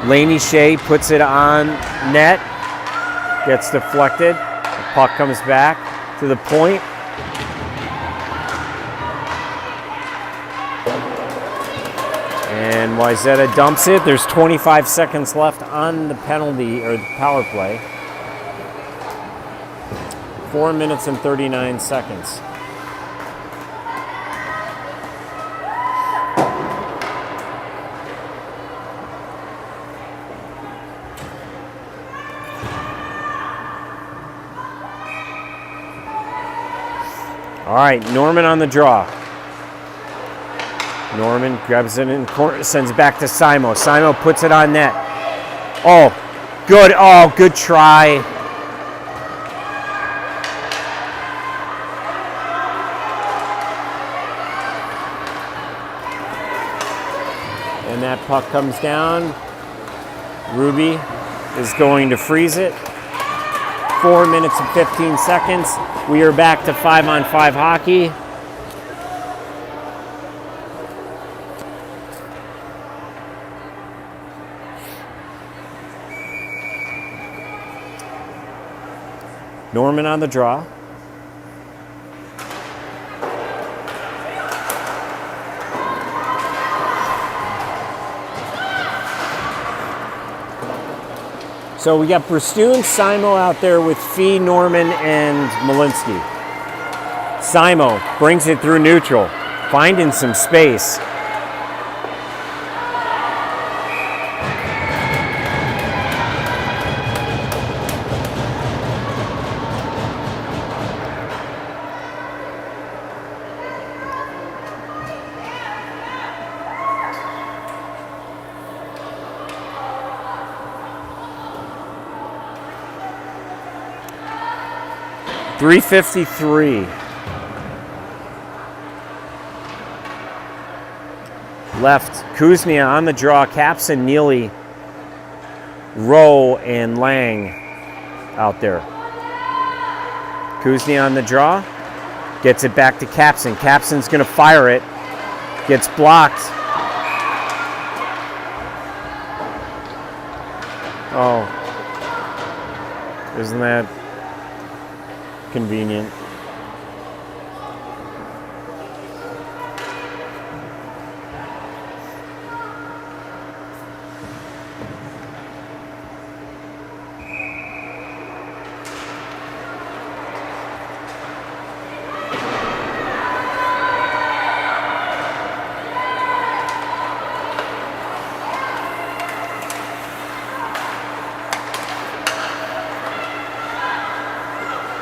Laney Shea puts it on net. Gets deflected. The puck comes back to the point. And Wayzata dumps it. There's 25 seconds left on the penalty or the power play. 4 minutes and 39 seconds. All right, Norman on the draw. Norman grabs it in corner, sends it back to Simo. Simo puts it on net. Oh, good. Oh, good try. And that puck comes down. Ruby is going to freeze it. 4 minutes and 15 seconds. We are back to 5-on-5 hockey. Norman on the draw. So we got Bristow and Simo out there with Fee, Norman, and Malinsky. Simo brings it through neutral, finding some space. .353 left. Kuznia on the draw. Caps and Neely Rowe and Lang out there. Kuznia on the draw. Gets it back to Capson. Capson's going to fire it. Gets blocked. Oh. Isn't that convenient?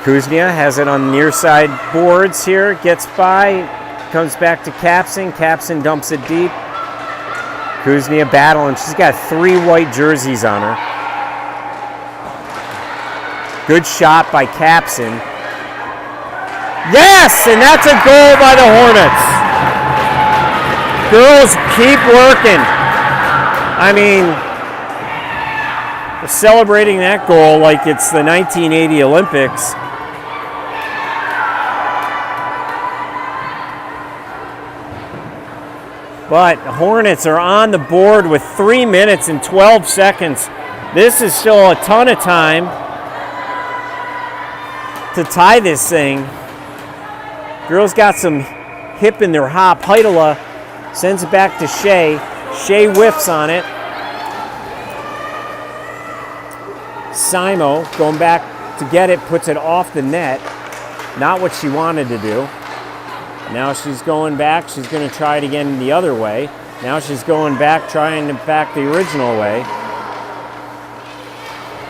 Kuznia has it on the near side boards here, gets by, comes back to Capson. Capson dumps it deep. Kuznia battling. She's got 3 white jerseys on her. Good shot by Capson. Yes, and that's a goal by the Hornets. Girls keep working. I mean, celebrating that goal like it's the 1980 Olympics. But the Hornets are on the board with 3 minutes and 12 seconds. This is still a ton of time to tie this thing. Girls got some hip in their hop. Heidela sends it back to Shea. Shea whiffs on it. Simo going back to get it, puts it off the net. Not what she wanted to do. Now she's going back. She's going to try it again the other way. Now she's going back, trying it back the original way.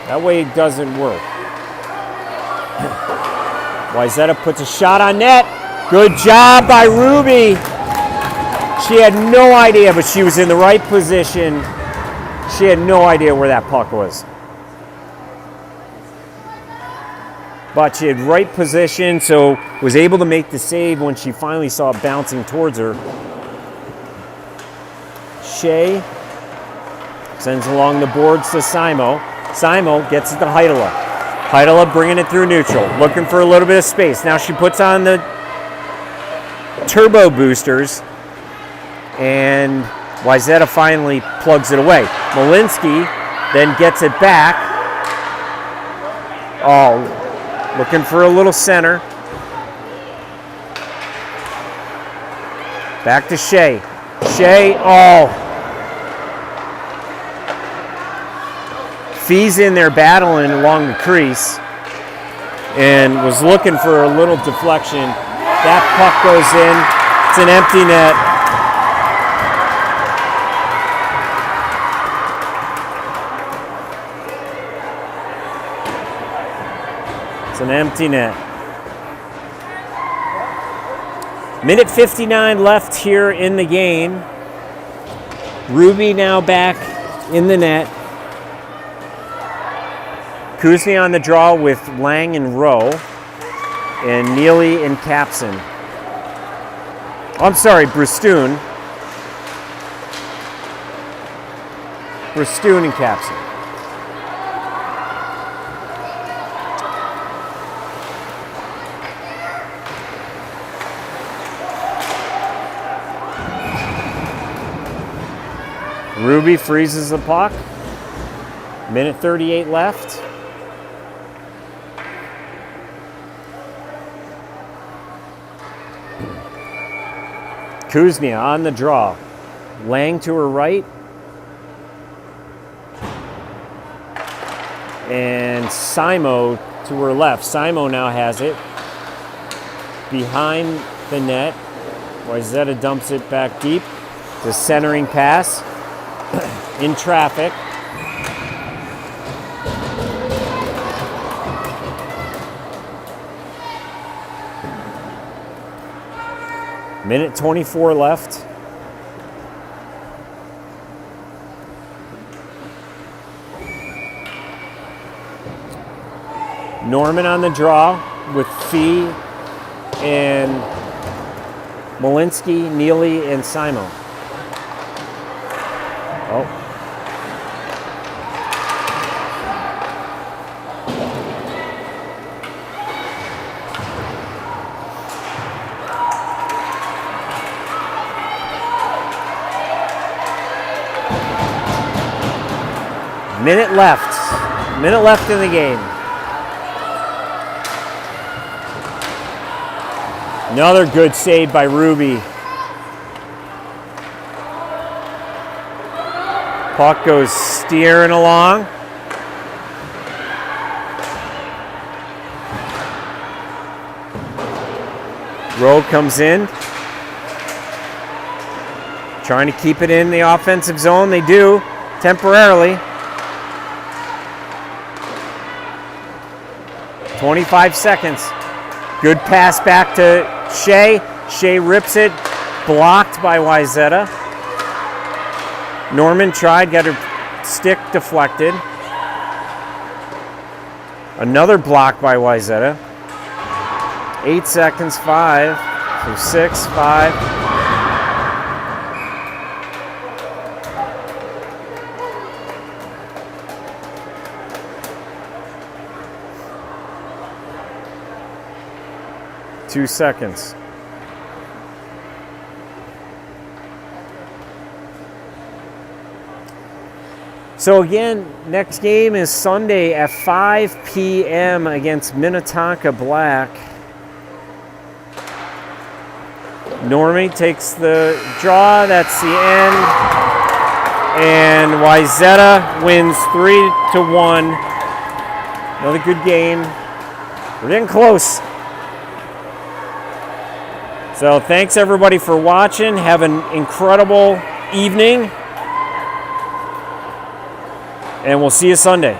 That way it doesn't work. Wayzata puts a shot on net. Good job by Ruby. She had no idea, but she was in the right position. She had no idea where that puck was. But she had right position, so was able to make the save when she finally saw it bouncing towards her. Shea sends along the boards to Simo. Simo gets it to Heidela. Heidela bringing it through neutral, looking for a little bit of space. Now she puts on the turbo boosters, and Wayzata finally plugs it away. Malinsky then gets it back. Oh, looking for a little center. Back to Shea. Shea, oh. Fee's in there battling along the crease and was looking for a little deflection. That puck goes in. It's an empty net. It's an empty net. Minute 59 left here in the game. Ruby now back in the net. Kuznia on the draw with Lang and Rowe. And Neely and Capson. I'm sorry, Bristoon. Bristoon and Capson. Ruby freezes the puck. Minute 38 left. Kuznia on the draw. Lang to her right. And Simo to her left. Simo now has it behind the net. Wayzata dumps it back deep. The centering pass in traffic. Minute 24 left. Norman on the draw with Fee and Malinsky, Neely, and Simo. Oh. Minute left. Minute left in the game. Another good save by Ruby. Puck goes steering along. Rowe comes in. Trying to keep it in the offensive zone. They do, temporarily. 25 seconds. Good pass back to Shea. Shea rips it. Blocked by Wayzata. Norman tried, got her stick deflected. Another block by Wayzata. 8 seconds, 5, 6, 5. Two seconds. So again, next game is Sunday at 5 p.m. against Minnetonka Black. Normie takes the draw. That's the end. And Wayzata wins 3-1. Another good game. We're getting close. So thanks everybody for watching. Have an incredible evening. And we'll see you Sunday.